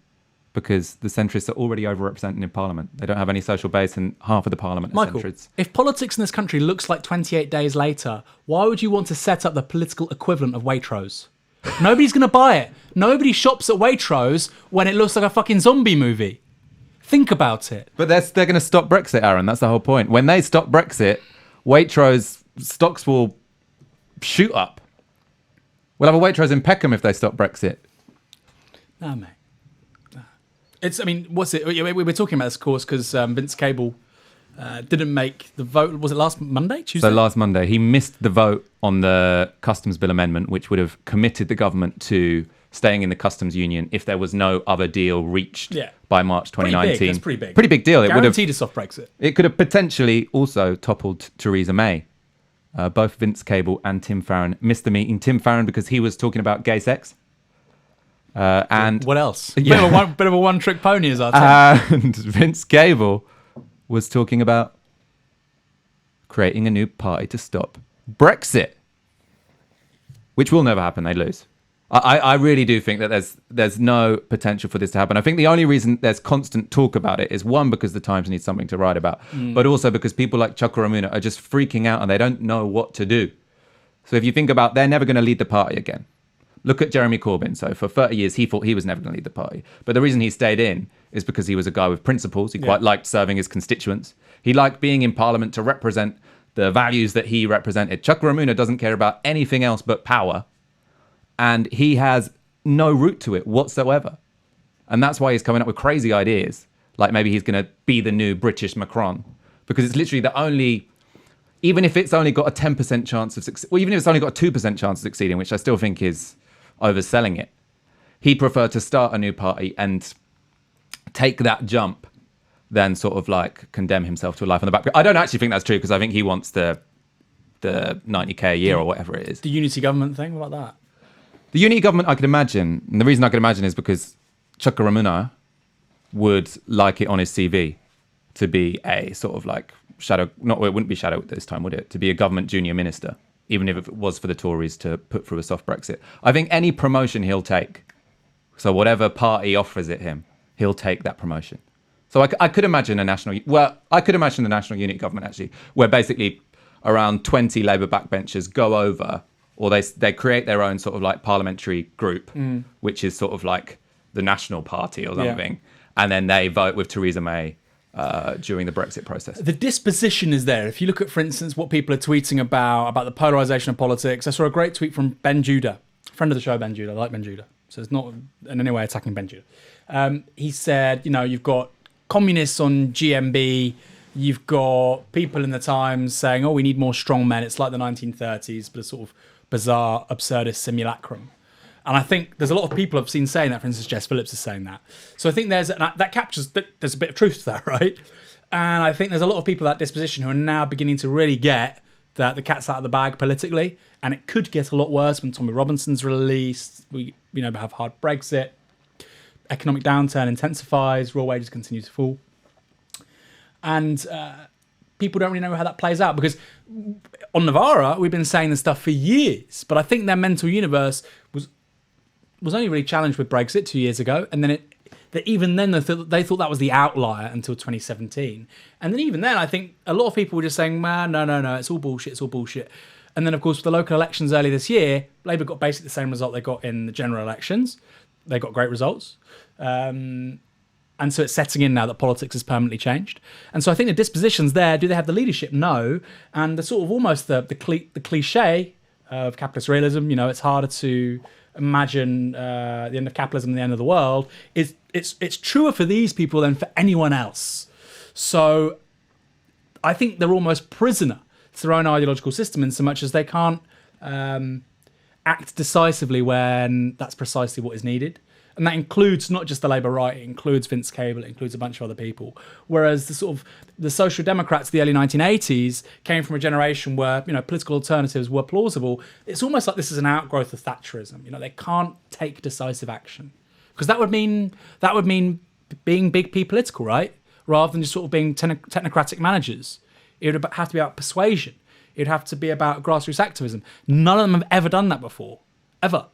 because the centrists are already overrepresented in Parliament. They don't have any social base and half of the Parliament are Michael, centrists. if politics in this country looks like 28 days later, why would you want to set up the political equivalent of Waitrose? Nobody's going to buy it. Nobody shops at Waitrose when it looks like a fucking zombie movie. Think about it. But they're going to stop Brexit, Aaron. That's the whole point. When they stop Brexit, Waitrose stocks will shoot up. We'll have a Waitrose in Peckham if they stop Brexit. No, mate. No. What's it? We were talking about this, of course, because Vince Cable didn't make the vote. Was it last Monday, Tuesday? So last Monday, he missed the vote on the Customs Bill amendment, which would have committed the government to staying in the customs union if there was no other deal reached by March 2019. That's pretty big. Pretty big deal. Guaranteed a soft Brexit. It could have potentially also toppled Theresa May. Both Vince Cable and Tim Farron missed the meeting. Tim Farron because he was talking about gay sex. And what else? Yeah. Bit of a one-trick pony, as I say. And Vince Cable was talking about creating a new party to stop Brexit, which will never happen. They lose. I really do think that there's no potential for this to happen. I think the only reason there's constant talk about it is, one, because the Times needs something to write about, but also because people like Chukwuemeka are just freaking out and they don't know what to do. So if you think about, they're never going to lead the party again. Look at Jeremy Corbyn. So for 30 years, he thought he was never going to lead the party. But the reason he stayed in is because he was a guy with principles. He quite liked serving his constituents. He liked being in Parliament to represent the values that he represented. Chukwuemeka doesn't care about anything else but power. And he has no root to it whatsoever. And that's why he's coming up with crazy ideas. Like maybe he's going to be the new British Macron. Because it's literally the only... Even if it's only got a 10% chance of succeeding... Well, even if it's only got a 2% chance of succeeding, which I still think is overselling it, he'd prefer to start a new party and take that jump than sort of like condemn himself to a life on the back. I don't actually think that's true because I think he wants the 90k a year or whatever it is. The unity government thing, what about that? The unity government, I could imagine, and the reason I could imagine is because Chukwuemeka would like it on his CV to be a sort of like shadow, it wouldn't be shadow this time, would it? To be a government junior minister, even if it was for the Tories to put through a soft Brexit. I think any promotion he'll take, so whatever party offers it him, he'll take that promotion. So I could imagine the National Unity Government actually, where basically around 20 Labour backbenchers go over, or they create their own sort of like parliamentary group, which is sort of like the National Party or something. Yeah. And then they vote with Theresa May during the Brexit process. The disposition is there. If you look at, for instance, what people are tweeting about the polarisation of politics, I saw a great tweet from Ben Judah, friend of the show, Ben Judah. I like Ben Judah. So it's not in any way attacking Ben Judah. He said, you've got communists on GMB, you've got people in the Times saying, we need more strong men. It's like the 1930s, but a sort of bizarre, absurdist simulacrum. And I think there's a lot of people I've seen saying that. For instance, Jess Phillips is saying that. So I think there's a bit of truth to that, right? And I think there's a lot of people at that disposition who are now beginning to really get that the cat's out of the bag politically, and it could get a lot worse when Tommy Robinson's released. We have hard Brexit, economic downturn intensifies, real wages continue to fall, and people don't really know how that plays out, because on Novara we've been saying this stuff for years, but I think their mental universe was only really challenged with Brexit 2 years ago, and then even then they thought that was the outlier until 2017, and then even then I think a lot of people were just saying, man, no, it's all bullshit. And then of course with the local elections early this year, Labour got basically the same result they got in the general elections. They got great results. And so it's setting in now that politics has permanently changed. And so I think the disposition's there. Do they have the leadership? No. And the sort of almost the cliche of capitalist realism, it's harder to imagine the end of capitalism and the end of the world. It's truer for these people than for anyone else. So I think they're almost prisoner to their own ideological system in so much as they can't act decisively when that's precisely what is needed. And that includes not just the Labour right, it includes Vince Cable, it includes a bunch of other people. Whereas the Social Democrats of the early 1980s came from a generation where, political alternatives were plausible. It's almost like this is an outgrowth of Thatcherism. They can't take decisive action. Because that would mean being big P political, right? Rather than just sort of being technocratic managers. It would have to be about persuasion. It would have to be about grassroots activism. None of them have ever done that before. Ever.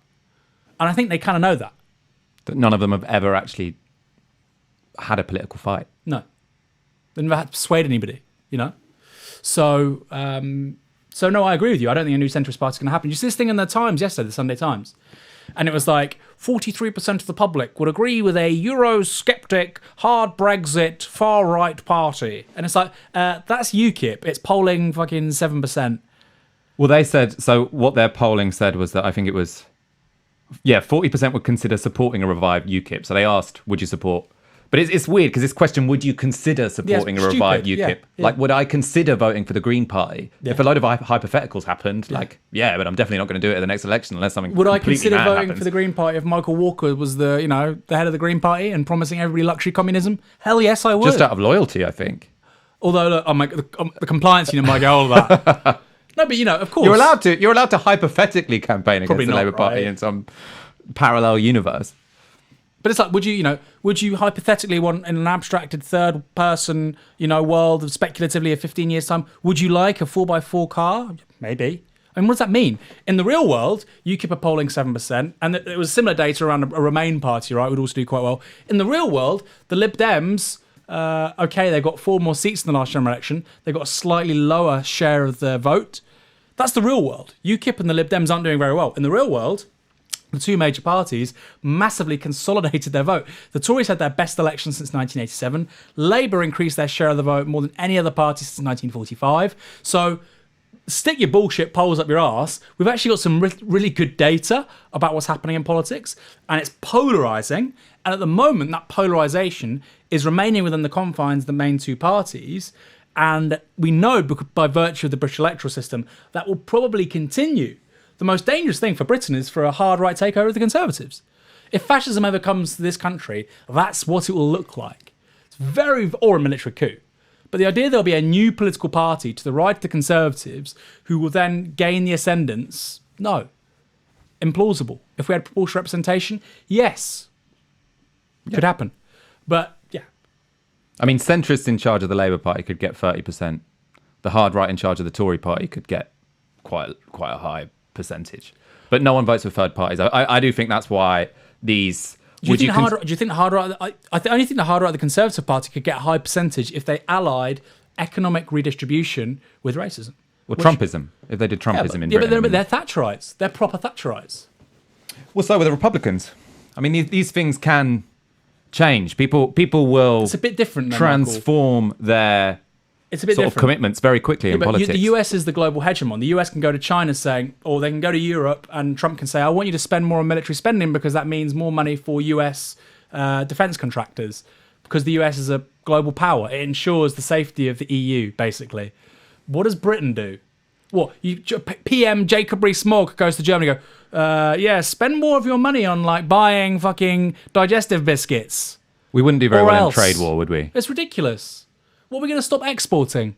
And I think they kind of know that. That none of them have ever actually had a political fight. No. They never had to persuade anybody, you know? So, no, I agree with you. I don't think a new centrist party is going to happen. You see this thing in the Times yesterday, the Sunday Times. And it was like 43% of the public would agree with a Eurosceptic, hard Brexit, far-right party. And it's like, that's UKIP. It's polling fucking 7%. Well, they said, so what their polling said was that I think it was, 40% would consider supporting a revived UKIP. So they asked, would you support? But it's weird because this question, would you consider supporting a revived UKIP? Yeah. Like, would I consider voting for the Green Party? Yeah. If a load of hypotheticals happened, but I'm definitely not going to do it at the next election unless something Would I completely consider mad voting happens. for the Green Party if Michael Walker was the head of the Green Party and promising everybody luxury communism? Hell yes, I would. Just out of loyalty, I think. Although, look, the compliance unit might go all of that. No, but of course. You're allowed to hypothetically campaign against the Labour Party in some parallel universe. But it's like, would you hypothetically want in an abstracted third person, world of speculatively of 15 years time, would you like a 4x4 car? Maybe. I mean, what does that mean? In the real world, UKIP are polling 7%, and it was similar data around a Remain party, right, would also do quite well. In the real world, the Lib Dems, they got 4 more seats in the last general election. They got a slightly lower share of the vote. That's the real world. UKIP and the Lib Dems aren't doing very well. In the real world, the two major parties massively consolidated their vote. The Tories had their best election since 1987. Labour increased their share of the vote more than any other party since 1945. So stick your bullshit polls up your arse. We've actually got some really good data about what's happening in politics, and it's polarising. And at the moment, that polarisation is remaining within the confines of the main two parties. And we know by virtue of the British electoral system that will probably continue. The most dangerous thing for Britain is for a hard right takeover of the Conservatives. If fascism ever comes to this country, that's what it will look like. Or a military coup. But the idea there'll be a new political party to the right of the Conservatives who will then gain the ascendance, no. Implausible. If we had proportional representation, yes. Could happen. But, yeah. I mean, centrists in charge of the Labour Party could get 30%. The hard right in charge of the Tory Party could get quite a high percentage, but no one votes for third parties. I do think that's why these. Do you think the hard right? I only think the hard right of the Conservative Party could get a high percentage if they allied economic redistribution with racism. Trumpism. If they did Trumpism in Britain. But they're Thatcherites. They're proper Thatcherites. Well, so with the Republicans. I mean, these things can change. People will. It's a bit different. Transform their. It's a bit sort different. of commitments very quickly in politics. The US is the global hegemon. The US can go to China or they can go to Europe, and Trump can say, I want you to spend more on military spending because that means more money for US defense contractors. Because the US is a global power. It ensures the safety of the EU, basically. What does Britain do? PM Jacob Rees-Mogg goes to Germany and go, spend more of your money on buying fucking digestive biscuits. We wouldn't do very well in trade war, would we? It's ridiculous. What are we going to stop exporting?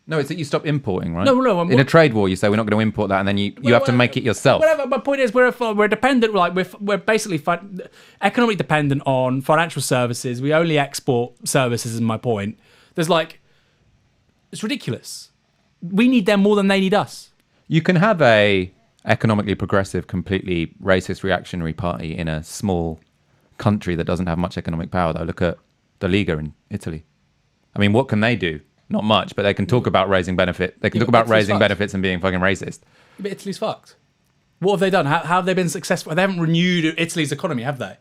No, it's that you stop importing, right? No. In a trade war, you say we're not going to import that, and then you have to make it yourself. Whatever. My point is, we're dependent. We're basically economically dependent on financial services. We only export services. Is my point. There's it's ridiculous. We need them more than they need us. You can have a economically progressive, completely racist, reactionary party in a small country that doesn't have much economic power. Though, look at the Liga in Italy. I mean, what can they do? Not much, but they can talk about raising benefit. They can talk about raising benefits and being fucking racist. But Italy's fucked. What have they done? How have they been successful? They haven't renewed Italy's economy, have they?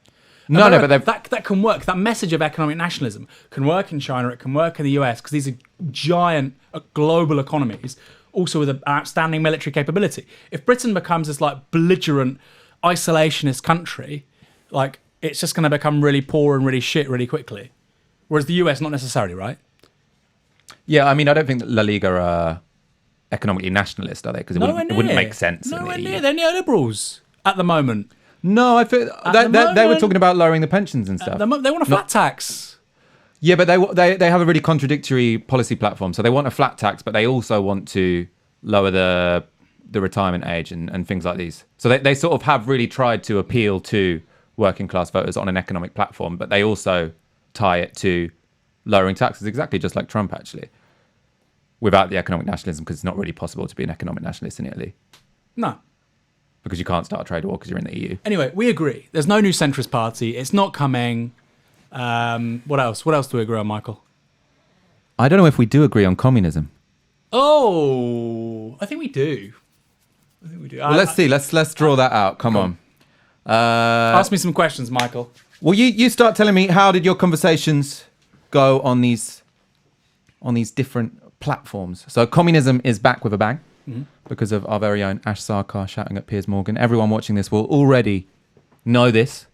No, but that can work. That message of economic nationalism can work in China. It can work in the US because these are giant global economies, also with an outstanding military capability. If Britain becomes this belligerent, isolationist country, it's just going to become really poor and really shit really quickly. Whereas the US, not necessarily, right? Yeah, I mean, I don't think that La Liga are economically nationalist, are they? Because it wouldn't make sense. Nowhere near. They're neoliberals at the moment. No, I feel they were talking about lowering the pensions and stuff. They want a flat tax. Yeah, but they have a really contradictory policy platform. So they want a flat tax, but they also want to lower the retirement age and things like these. So they sort of have really tried to appeal to working class voters on an economic platform, but they also tie it to lowering taxes, exactly just like Trump, actually, without the economic nationalism, because it's not really possible to be an economic nationalist in Italy. No. because you can't start a trade war because you're in the EU. Anyway, we agree. There's no new centrist party. It's not coming. What else? What else do we agree on, Michael? I don't know if we do agree on communism. Oh, I think we do. Well, let's see. Let's draw that out. Come on. Ask me some questions, Michael. Well, you start telling me, how did your conversations go on these different platforms? So communism is back with a bang because of our very own Ash Sarkar shouting at Piers Morgan. Everyone watching this will already know this.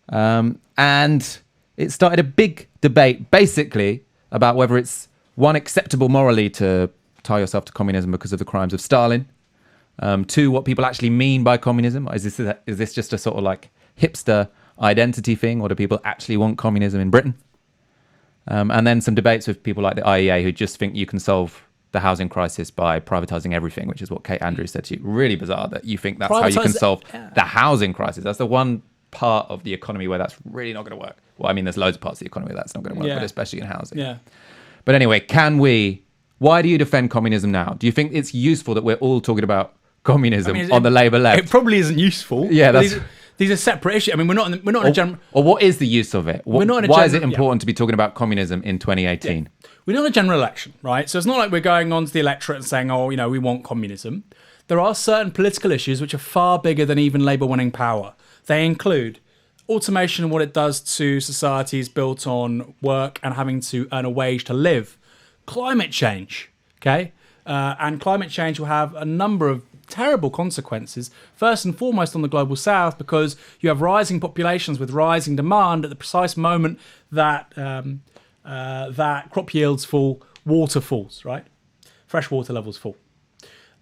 And it started a big debate, basically, about whether it's, one, acceptable morally to tie yourself to communism because of the crimes of Stalin. Two, what people actually mean by communism. Is this just a sort of like hipster identity thing, or do people actually want communism in Britain? And then some debates with people like the IEA who just think you can solve the housing crisis by privatising everything, which is what Kate Andrews said to you. Really bizarre that you think that's how you can solve the housing crisis. That's the one part of the economy where that's really not going to work. Well, I mean, there's loads of parts of the economy where that's not going to work, but especially in housing. Yeah. But anyway, why do you defend communism now? Do you think it's useful that we're all talking about communism on the Labour left? It probably isn't useful. Yeah, these are separate issues. I mean, we're not in a general. Or what is the use of it? Why is it important to be talking about communism in 2018? Yeah. We're not in a general election, right? So it's not like we're going on to the electorate and saying, oh, we want communism. There are certain political issues which are far bigger than even Labour winning power. They include automation and what it does to societies built on work and having to earn a wage to live. Climate change, okay? And climate change will have a number of terrible consequences, first and foremost on the global south, because you have rising populations with rising demand at the precise moment that that crop yields fall, water falls, right? Fresh water levels fall.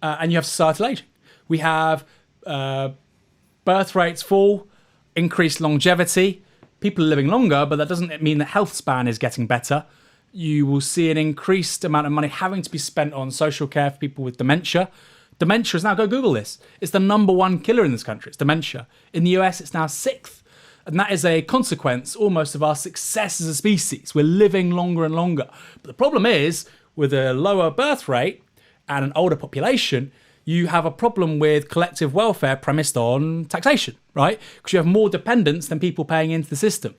And you have societal aging. We have birth rates fall, increased longevity. People are living longer, but that doesn't mean that health span is getting better. You will see an increased amount of money having to be spent on social care for people with dementia. Dementia is now, go Google this, it's the number one killer in this country. It's dementia. In the US, it's now 6th. And that is a consequence almost of our success as a species. We're living longer and longer. But the problem is, with a lower birth rate and an older population, you have a problem with collective welfare premised on taxation, right? Because you have more dependents than people paying into the system.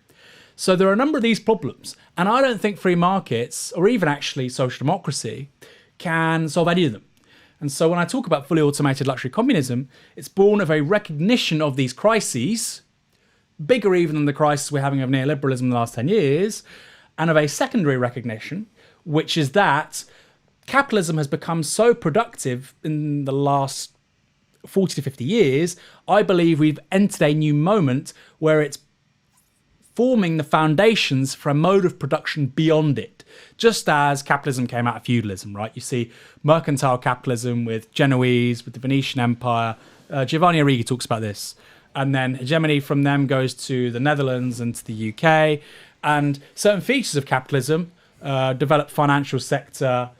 So there are a number of these problems. And I don't think free markets, or even actually social democracy, can solve any of them. And so when I talk about fully automated luxury communism, it's born of a recognition of these crises, bigger even than the crisis we're having of neoliberalism in the last 10 years, and of a secondary recognition, which is that capitalism has become so productive in the last 40 to 50 years. I believe we've entered a new moment where it's forming the foundations for a mode of production beyond it. Just as capitalism came out of feudalism, right? You see mercantile capitalism with Genoese, with the Venetian Empire. Giovanni Arrighi talks about this. And then hegemony from them goes to the Netherlands and to the UK. And certain features of capitalism, developed financial sector,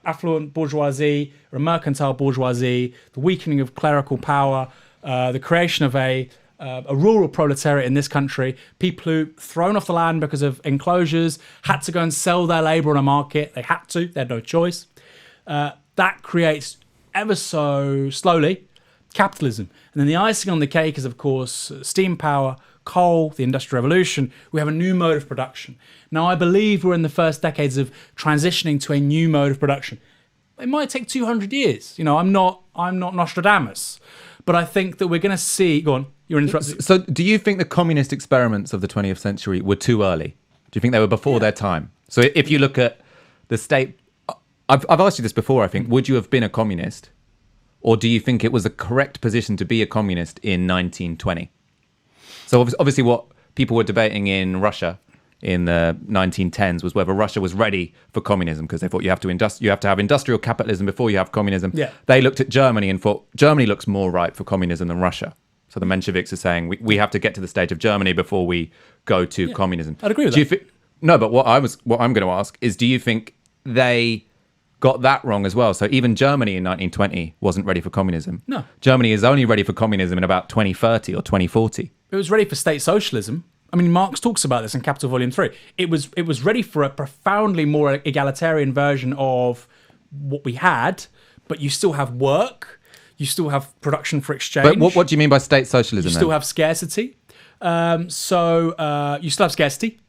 affluent bourgeoisie, or mercantile bourgeoisie, the weakening of clerical power, the creation of a rural proletariat in this country, people who, thrown off the land because of enclosures, had to go and sell their labour on a market. They had to, they had no choice. That creates, ever so slowly, capitalism. And then the icing on the cake is, of course, steam power, coal, the Industrial Revolution. We have a new mode of production. Now, I believe we're in the first decades of transitioning to a new mode of production. It might take 200 years. I'm not Nostradamus. But I think that we're going to see... Go on, you're interrupted. So do you think the communist experiments of the 20th century were too early? Do you think they were before their time? So if you look at the state... I've asked you this before, I think. Would you have been a communist? Or do you think it was the correct position to be a communist in 1920? So obviously what people were debating in Russia in the 1910s was whether Russia was ready for communism, because they thought you have to have industrial capitalism before you have communism. Yeah. They looked at Germany and thought Germany looks more ripe for communism than Russia. So the Mensheviks are saying we have to get to the stage of Germany before we go to communism. I'd agree with that. No, but what I'm going to ask is, do you think they got that wrong as well? So even Germany in 1920 wasn't ready for communism. No. Germany is only ready for communism in about 2030 or 2040. It was ready for state socialism. I mean, Marx talks about this in Capital Volume 3. It was ready for a profoundly more egalitarian version of what we had, but you still have work, you still have production for exchange. But what do you mean by state socialism? You still have scarcity. So you still have scarcity.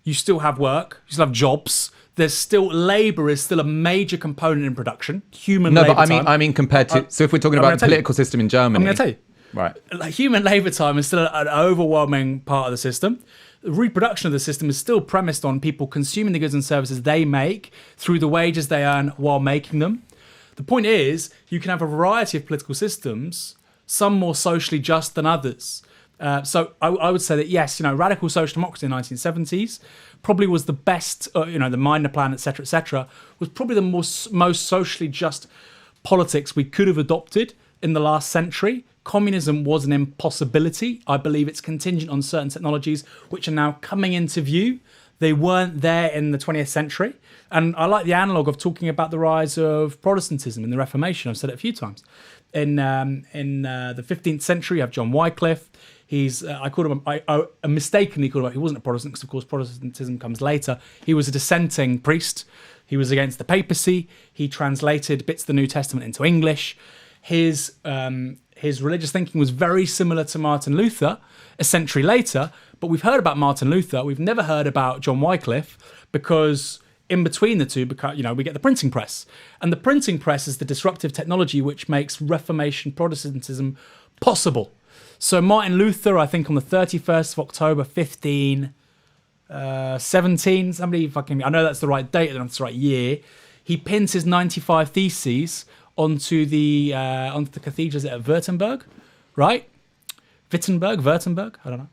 You still have work. You still have jobs. There's still labour is still a major component in production. Human labour time. No, but I mean compared to. So if we're talking about the political system in Germany, I'm going to tell you. Right. Like, human labour time is still an overwhelming part of the system. The reproduction of the system is still premised on people consuming the goods and services they make through the wages they earn while making them. The point is, you can have a variety of political systems, some more socially just than others. So I would say that, yes, radical social democracy in the 1970s probably was the best, the Minor Plan, etc., was probably the most socially just politics we could have adopted in the last century. Communism was an impossibility. I believe it's contingent on certain technologies which are now coming into view. They weren't there in the 20th century. And I like the analogue of talking about the rise of Protestantism in the Reformation. I've said it a few times. In the 15th century, you have John Wycliffe. I mistakenly called him, he wasn't a Protestant because, of course, Protestantism comes later. He was a dissenting priest. He was against the papacy. He translated bits of the New Testament into English. His religious thinking was very similar to Martin Luther a century later, but we've heard about Martin Luther. We've never heard about John Wycliffe because in between the two, we get the printing press. And the printing press is the disruptive technology which makes Reformation Protestantism possible. So Martin Luther, I think on the 31st of October, 1517, I know that's the right date, I don't know if it's the right year, he pins his 95 Theses onto the cathedrals at Württemberg, right? Württemberg, I don't know.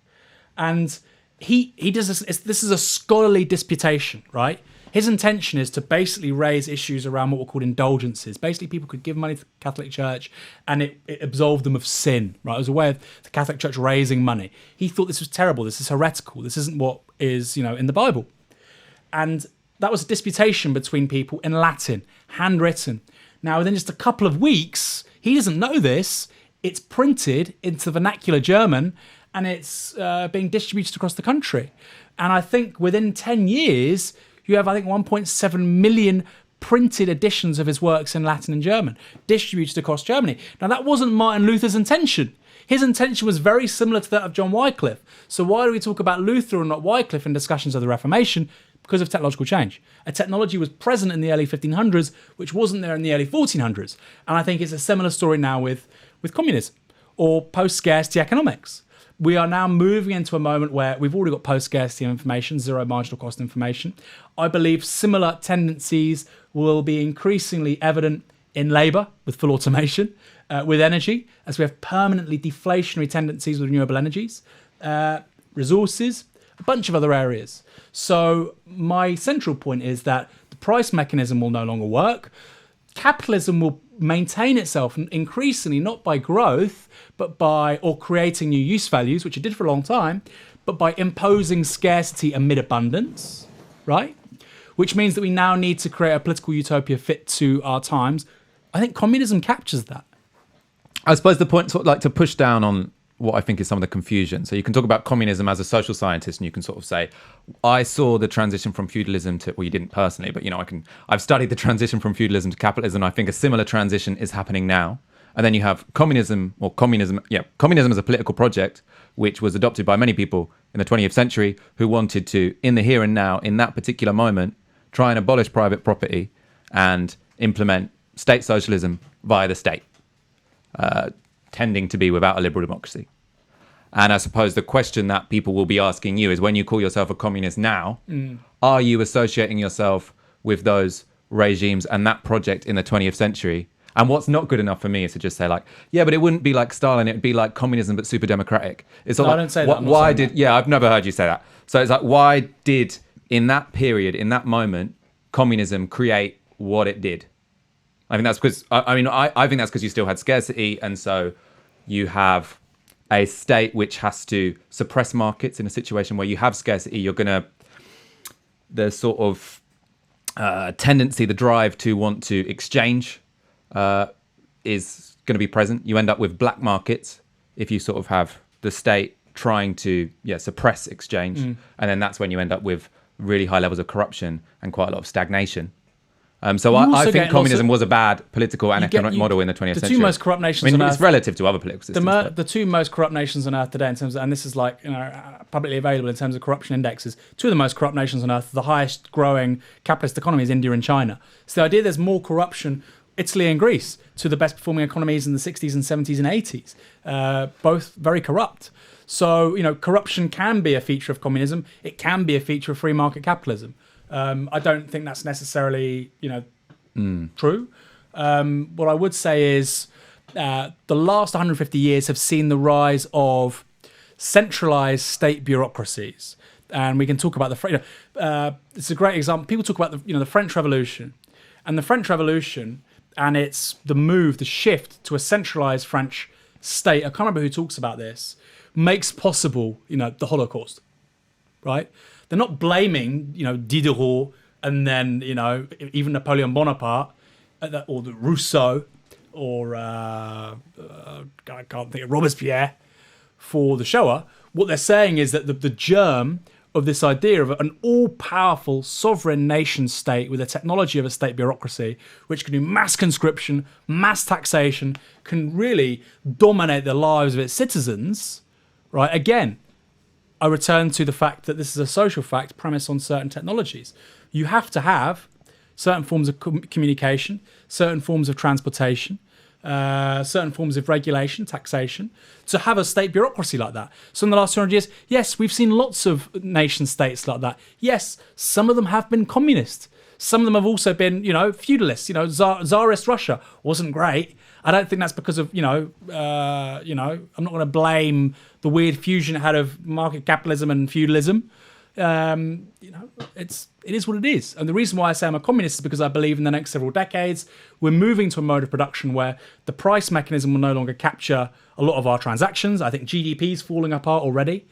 And he does this is a scholarly disputation, right? His intention is to basically raise issues around what were called indulgences. Basically, people could give money to the Catholic Church and it absolved them of sin, right? It was a way of the Catholic Church raising money. He thought this was terrible, this is heretical, this isn't what is, in the Bible. And that was a disputation between people in Latin, handwritten. Now, within just a couple of weeks, he doesn't know this, it's printed into vernacular German and it's being distributed across the country. And I think within 10 years, you have, 1.7 million printed editions of his works in Latin and German, distributed across Germany. Now, that wasn't Martin Luther's intention. His intention was very similar to that of John Wycliffe. So why do we talk about Luther and not Wycliffe in discussions of the Reformation? Because of technological change. A technology was present in the early 1500s, which wasn't there in the early 1400s. And I think it's a similar story now with communism or post-scarcity economics. We are now moving into a moment where we've already got post-scarcity information, zero marginal cost information. I believe similar tendencies will be increasingly evident in labour with full automation, with energy, as we have permanently deflationary tendencies with renewable energies, resources, a bunch of other areas. So my central point is that the price mechanism will no longer work. Capitalism will maintain itself increasingly not by growth, but by creating new use values, which it did for a long time, but by imposing scarcity amid abundance, right? Which means that we now need to create a political utopia fit to our times. I think communism captures that. I suppose the point, sort of like to push down on what I think is some of the confusion. So you can talk about communism as a social scientist and you can sort of say, I saw the transition from feudalism to, well, you didn't personally, but I've studied the transition from feudalism to capitalism. I think a similar transition is happening now. And then you have communism as a political project, which was adopted by many people in the 20th century who wanted to, in the here and now, in that particular moment, try and abolish private property and implement state socialism via the state. Tending to be without a liberal democracy. And I suppose the question that people will be asking you is when you call yourself a communist now, are you associating yourself with those regimes and that project in the 20th century? And what's not good enough for me is to just say but it wouldn't be like Stalin, it'd be like communism but super democratic. It's I don't say that. I've never heard you say that. So it's like, why did, in that period, in that moment, communism create what it did? I think that's because I think that's because you still had scarcity, and so you have a state which has to suppress markets in a situation where you have scarcity. The sort of tendency, the drive to want to exchange is going to be present. You end up with black markets if you sort of have the state trying to suppress exchange, and then that's when you end up with really high levels of corruption and quite a lot of stagnation. So You're I also think getting communism was a bad political and economic you- model in the 20th the century. two most corrupt nations I mean, on it's earth. relative to other political systems. but- The two most corrupt nations on earth today, in terms of, and this is like publicly available in terms of corruption indexes. Two of the most corrupt nations on earth, the highest growing capitalist economies, India and China. So the idea there's more corruption, Italy and Greece, to the best performing economies in the 60s and 70s and 80s, both very corrupt. So corruption can be a feature of communism. It can be a feature of free market capitalism. I don't think that's necessarily true. What I would say is the last 150 years have seen the rise of centralized state bureaucracies, and we can talk about it's a great example. People talk about the French Revolution, and the French Revolution, and it's the shift to a centralized French state. I can't remember who talks about this. Makes possible the Holocaust, right? They're not blaming Diderot and then even Napoleon Bonaparte or the Rousseau or I can't think of Robespierre for the Shoah. What they're saying is that the germ of this idea of an all-powerful sovereign nation state with the technology of a state bureaucracy, which can do mass conscription, mass taxation, can really dominate the lives of its citizens, right? Again, I return to the fact that this is a social fact premised on certain technologies. You have to have certain forms of communication, certain forms of transportation, certain forms of regulation, taxation, to have a state bureaucracy like that. So in the last 200 years, yes, we've seen lots of nation states like that. Yes, some of them have been communist. Some of them have also been, feudalist. Tsarist Russia wasn't great. I don't think that's because of, I'm not going to blame the weird fusion it had of market capitalism and feudalism. It is what it is. And the reason why I say I'm a communist is because I believe in the next several decades, we're moving to a mode of production where the price mechanism will no longer capture a lot of our transactions. I think GDP is falling apart already.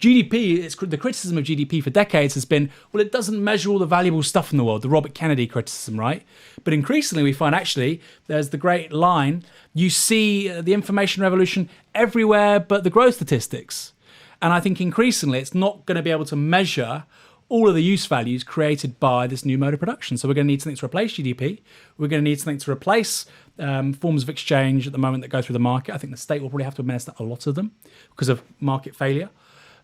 The criticism of GDP for decades has been, well, it doesn't measure all the valuable stuff in the world, the Robert Kennedy criticism, right? But increasingly we find actually there's the great line, you see the information revolution everywhere but the growth statistics. And I think increasingly it's not going to be able to measure all of the use values created by this new mode of production. So we're going to need something to replace GDP. We're going to need something to replace forms of exchange at the moment that go through the market. I think the state will probably have to administer a lot of them because of market failure.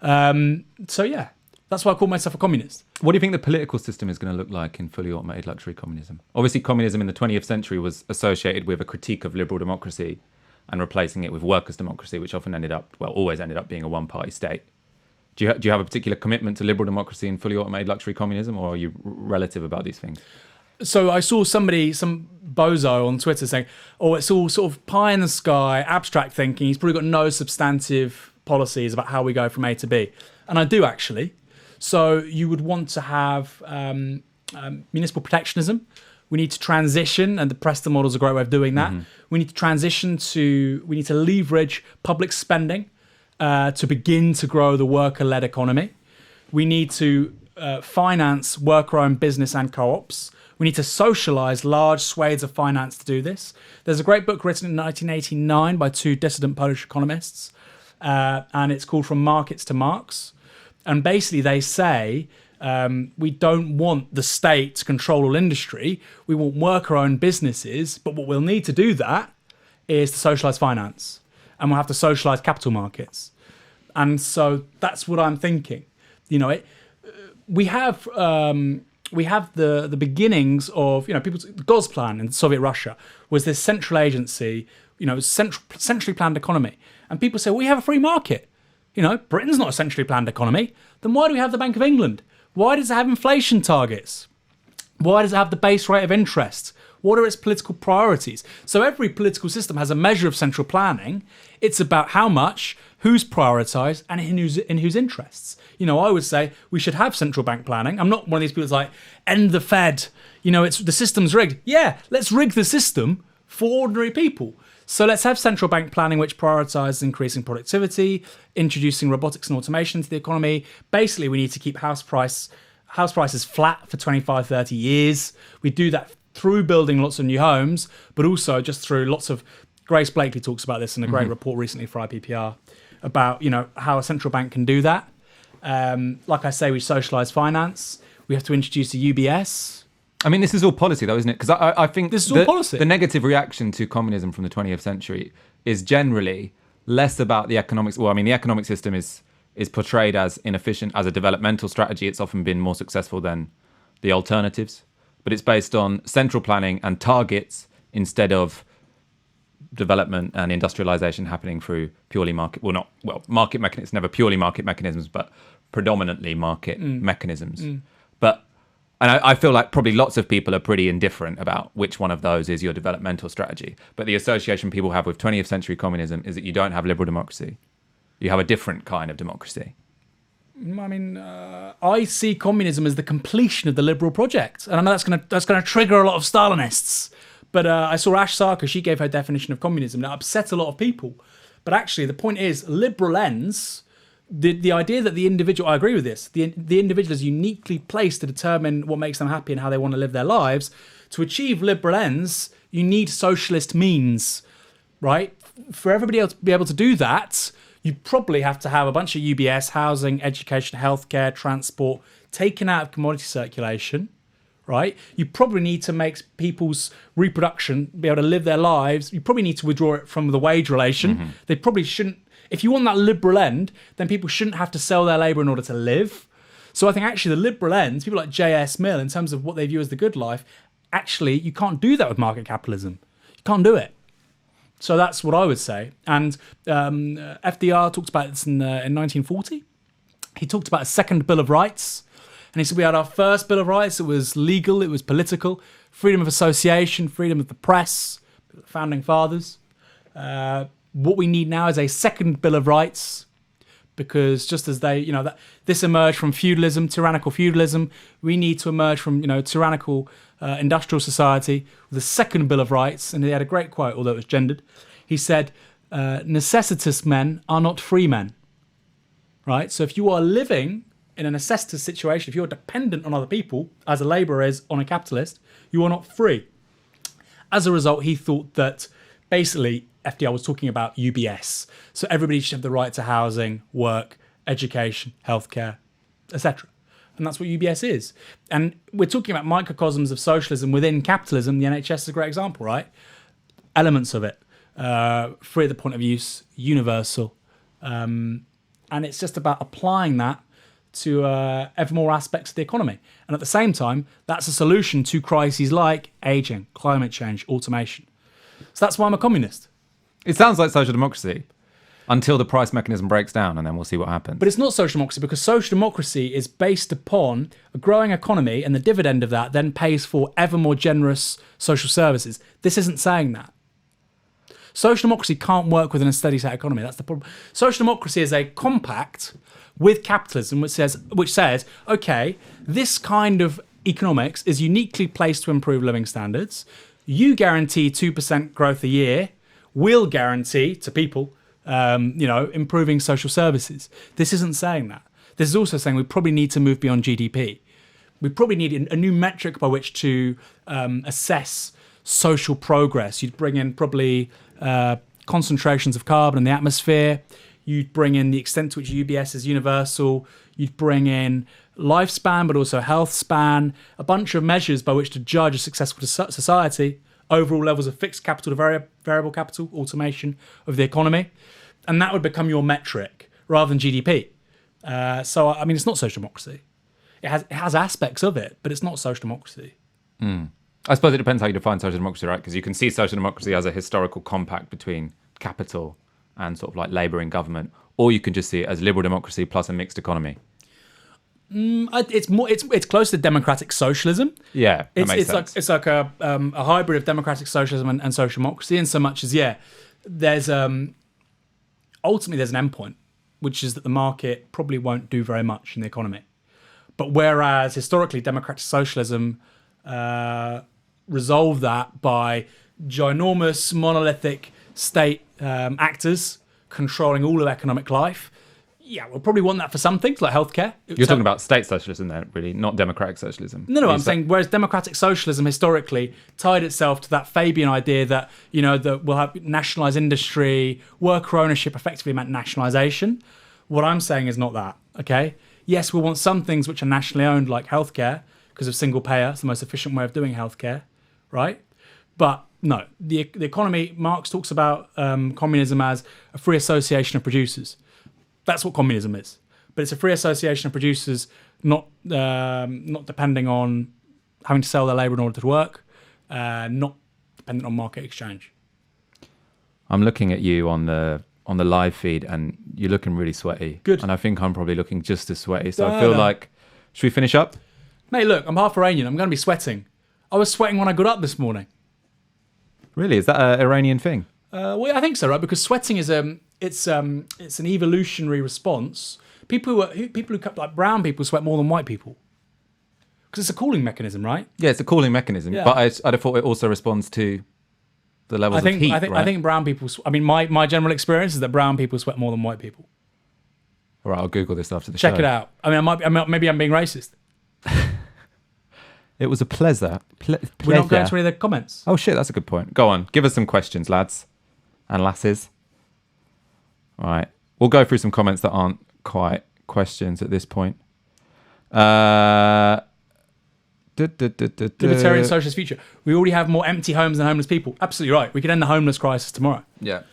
That's why I call myself a communist. What do you think the political system is going to look like in fully automated luxury communism? Obviously, communism in the 20th century was associated with a critique of liberal democracy and replacing it with workers' democracy, which always ended up being a one-party state. Do you have a particular commitment to liberal democracy and fully automated luxury communism, or are you relative about these things? So I saw some bozo on Twitter saying, it's all sort of pie in the sky, abstract thinking. He's probably got no substantive policies about how we go from A to B. And I do, actually. So you would want to have municipal protectionism. We need to transition, and the Preston model is a great way of doing that. Mm-hmm. We need to leverage public spending to begin to grow the worker-led economy. We need to finance worker-owned business and co-ops. We need to socialise large swathes of finance to do this. There's a great book written in 1989 by two dissident Polish economists, and it's called From Markets to Marx. And basically they say we don't want the state to control all industry. We want worker-owned businesses, but what we'll need to do that is to socialise finance. And we'll have to socialise capital markets. And so that's what I'm thinking. We have the beginnings of, the Gosplan in Soviet Russia was this central agency, centrally planned economy. And people say, we have a free market. Britain's not a centrally planned economy. Then why do we have the Bank of England? Why does it have inflation targets? Why does it have the base rate of interest? What are its political priorities? So every political system has a measure of central planning. It's about how much, who's prioritised, and in whose interests. I would say we should have central bank planning. I'm not one of these people that's like, end the Fed. The system's rigged. Yeah, let's rig the system for ordinary people. So let's have central bank planning which prioritises increasing productivity, introducing robotics and automation into the economy. Basically, we need to keep house prices flat for 25, 30 years. We do that through building lots of new homes, but also just through lots of... Grace Blakely talks about this in a great report recently for IPPR about, how a central bank can do that. Like I say, we socialise finance. We have to introduce a UBS. I mean, this is all policy, though, isn't it? Because I think This is all policy. The negative reaction to communism from the 20th century is generally less about the economics. Well, I mean, the economic system is portrayed as inefficient as a developmental strategy. It's often been more successful than the alternatives, but it's based on central planning and targets instead of development and industrialization happening through purely market mechanisms, never purely market mechanisms, but predominantly market mechanisms. And I feel like probably lots of people are pretty indifferent about which one of those is your developmental strategy. But the association people have with 20th century communism is that you don't have liberal democracy. You have a different kind of democracy. I mean, I see communism as the completion of the liberal project. And I know that's going to trigger a lot of Stalinists. But I saw Ash Sarkar, she gave her definition of communism. That upset a lot of people. But actually, the point is, liberal ends... The idea that the individual, I agree with this, the individual is uniquely placed to determine what makes them happy and how they want to live their lives. To achieve liberal ends, you need socialist means, right? For everybody else to be able to do that, you probably have to have a bunch of UBS, housing, education, healthcare, transport, taken out of commodity circulation, right? You probably need to make people's reproduction be able to live their lives. You probably need to withdraw it from the wage relation. Mm-hmm. They probably shouldn't. If you want that liberal end, then people shouldn't have to sell their labour in order to live. So I think actually the liberal ends, people like J.S. Mill, in terms of what they view as the good life, actually you can't do that with market capitalism. You can't do it. So that's what I would say. And FDR talked about this in 1940. He talked about a second Bill of Rights. And he said we had our first Bill of Rights. It was legal, it was political, freedom of association, freedom of the press, the founding fathers. What we need now is a second Bill of Rights, because just as this emerged from feudalism, tyrannical feudalism, we need to emerge from tyrannical industrial society with a second Bill of Rights. And he had a great quote, although it was gendered. He said, "Necessitous men are not free men." Right. So if you are living in a necessitous situation, if you're dependent on other people, as a labourer is on a capitalist, you are not free. As a result, he thought that basically FDR was talking about UBS. So everybody should have the right to housing, work, education, healthcare, etc. And that's what UBS is. And we're talking about microcosms of socialism within capitalism. The NHS is a great example, right? Elements of it. Free at the point of use, universal. And it's just about applying that to ever more aspects of the economy. And at the same time, that's a solution to crises like aging, climate change, automation. So that's why I'm a communist. It sounds like social democracy until the price mechanism breaks down, and then we'll see what happens. But it's not social democracy, because social democracy is based upon a growing economy, and the dividend of that then pays for ever more generous social services. This isn't saying that. Social democracy can't work within a steady state economy. That's the problem. Social democracy is a compact with capitalism which says, okay, this kind of economics is uniquely placed to improve living standards. You guarantee 2% growth a year. We'll guarantee to people, improving social services. This isn't saying that. This is also saying we probably need to move beyond GDP. We probably need a new metric by which to assess social progress. You'd bring in probably concentrations of carbon in the atmosphere. You'd bring in the extent to which UBS is universal. You'd bring in lifespan, but also health span, a bunch of measures by which to judge a successful society, overall levels of fixed capital to variable capital, automation of the economy. And that would become your metric rather than GDP. So, I mean, it's not social democracy. It has aspects of it, but it's not social democracy. I suppose it depends how you define social democracy, right? Because you can see social democracy as a historical compact between capital and sort of like labour in government, or you can just see it as liberal democracy plus a mixed economy. It's close to democratic socialism. Yeah, that makes sense. It's like a hybrid of democratic socialism and social democracy, in so much as there's ultimately there's an endpoint, which is that the market probably won't do very much in the economy. But whereas historically democratic socialism resolved that by ginormous monolithic state actors controlling all of economic life. Yeah, we'll probably want that for some things like healthcare. You're talking about state socialism there, really, not democratic socialism. No, I'm saying whereas democratic socialism historically tied itself to that Fabian idea that, that we'll have nationalised industry, worker ownership effectively meant nationalisation. What I'm saying is not that, okay? Yes, we'll want some things which are nationally owned like healthcare, because of single payer. It's the most efficient way of doing healthcare, right? But no, the economy, Marx talks about communism as a free association of producers. That's what communism is. But it's a free association of producers, not depending on having to sell their labour in order to work, not dependent on market exchange. I'm looking at you on the live feed, and you're looking really sweaty. Good. And I think I'm probably looking just as sweaty. So I feel like, should we finish up? Mate, look, I'm half Iranian. I'm going to be sweating. I was sweating when I got up this morning. Really? Is that an Iranian thing? Well, I think so, right? Because sweating is it's an evolutionary response. People who like brown people sweat more than white people because it's a cooling mechanism, right? Yeah, it's a cooling mechanism. Yeah. But I'd have thought it also responds to the levels of heat, right? I think brown people. I mean, my general experience is that brown people sweat more than white people. All right, I'll Google this after the show. Check it out. I mean, maybe I'm being racist. It was a pleasure. We're not going to any of the comments. Oh shit, that's a good point. Go on, give us some questions, lads and lasses. All right, we'll go through some comments that aren't quite questions at this point. Libertarian socialist future. We already have more empty homes than homeless people. Absolutely right. We could end the homeless crisis tomorrow. Yeah,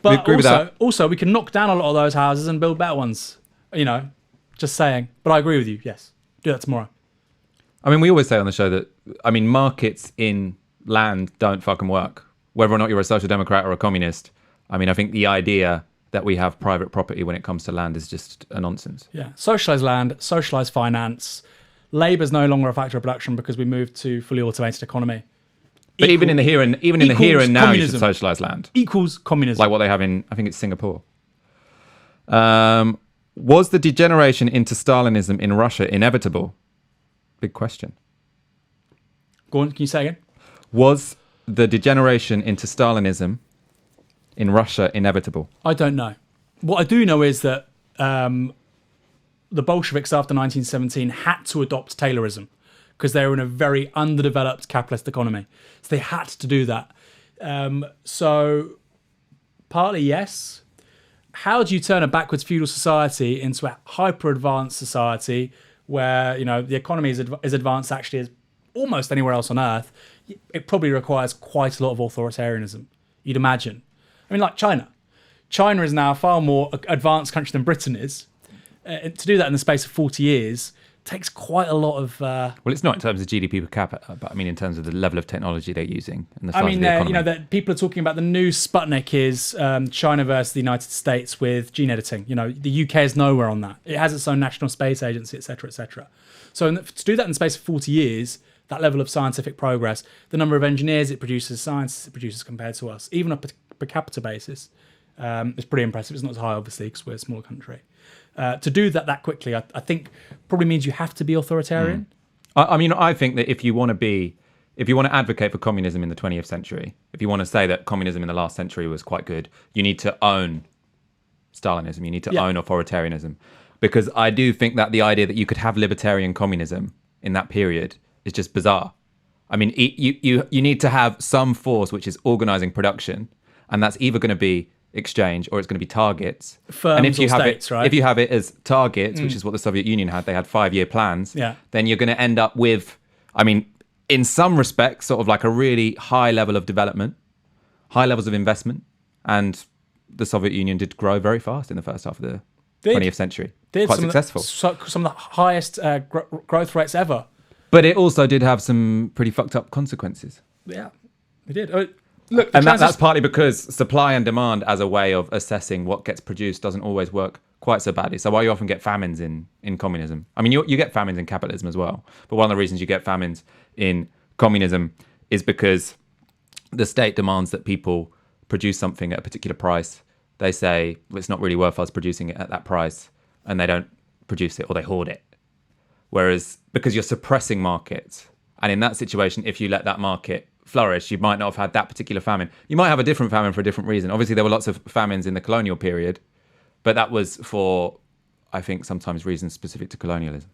but we agree with that. Also, we can knock down a lot of those houses and build better ones. You know, just saying. But I agree with you. Yes, do that tomorrow. I mean, we always say on the show that, I mean, markets in land don't fucking work. Whether or not you're a social democrat or a communist, I mean, I think the idea that we have private property when it comes to land is just a nonsense. Yeah, socialised land, socialised finance. Labour's no longer a factor of production because we moved to fully automated economy. But even in the here and now, communism. you should socialise land. Equals communism. Like what they have in, I think it's Singapore. Was the degeneration into Stalinism in Russia inevitable? Big question. Go on, can you say again? Was the degeneration into Stalinism in Russia inevitable? I don't know. What I do know is that the Bolsheviks after 1917 had to adopt Taylorism because they were in a very underdeveloped capitalist economy. So they had to do that. So partly yes. How do you turn a backwards feudal society into a hyper-advanced society where, you know, the economy is advanced actually as almost anywhere else on Earth? It probably requires quite a lot of authoritarianism, you'd imagine. I mean, like China. China is now a far more advanced country than Britain is. To do that in the space of 40 years takes quite a lot of... Well, it's not in terms of GDP per capita, but I mean in terms of the level of technology they're using and the size of the economy. You know, that people are talking about the new Sputnik is China versus the United States with gene editing. You know, the UK is nowhere on that. It has its own national space agency, etc., etc. So to do that in the space of 40 years, that level of scientific progress, the number of engineers it produces, scientists it produces compared to us, even on a per capita basis, is pretty impressive. It's not as high, obviously, because we're a small country. To do that quickly, I think probably means you have to be authoritarian. I mean, I think that if you want to advocate for communism in the 20th century, if you want to say that communism in the last century was quite good, you need to own Stalinism. You need to own authoritarianism. Because I do think that the idea that you could have libertarian communism in that period is just bizarre. I mean, you need to have some force which is organizing production, and that's either going to be exchange or it's going to be targets. Firms and if you or have states, it, right? if you have it as targets, which is what the Soviet Union had, they had 5-year plans. Yeah. Then you're going to end up with, I mean, in some respects, sort of like a really high level of development, high levels of investment, and the Soviet Union did grow very fast in the first half of the 20th century. Quite successful. Some of the highest growth rates ever. But it also did have some pretty fucked up consequences. Yeah, it did. Look, and that's partly because supply and demand as a way of assessing what gets produced doesn't always work quite so badly. So why you often get famines in communism. I mean, you get famines in capitalism as well. But one of the reasons you get famines in communism is because the state demands that people produce something at a particular price. They say, well, it's not really worth us producing it at that price. And they don't produce it or they hoard it. Whereas because you're suppressing markets, and in that situation, if you let that market flourish, you might not have had that particular famine. You might have a different famine for a different reason. Obviously, there were lots of famines in the colonial period, but that was for, I think, sometimes reasons specific to colonialism.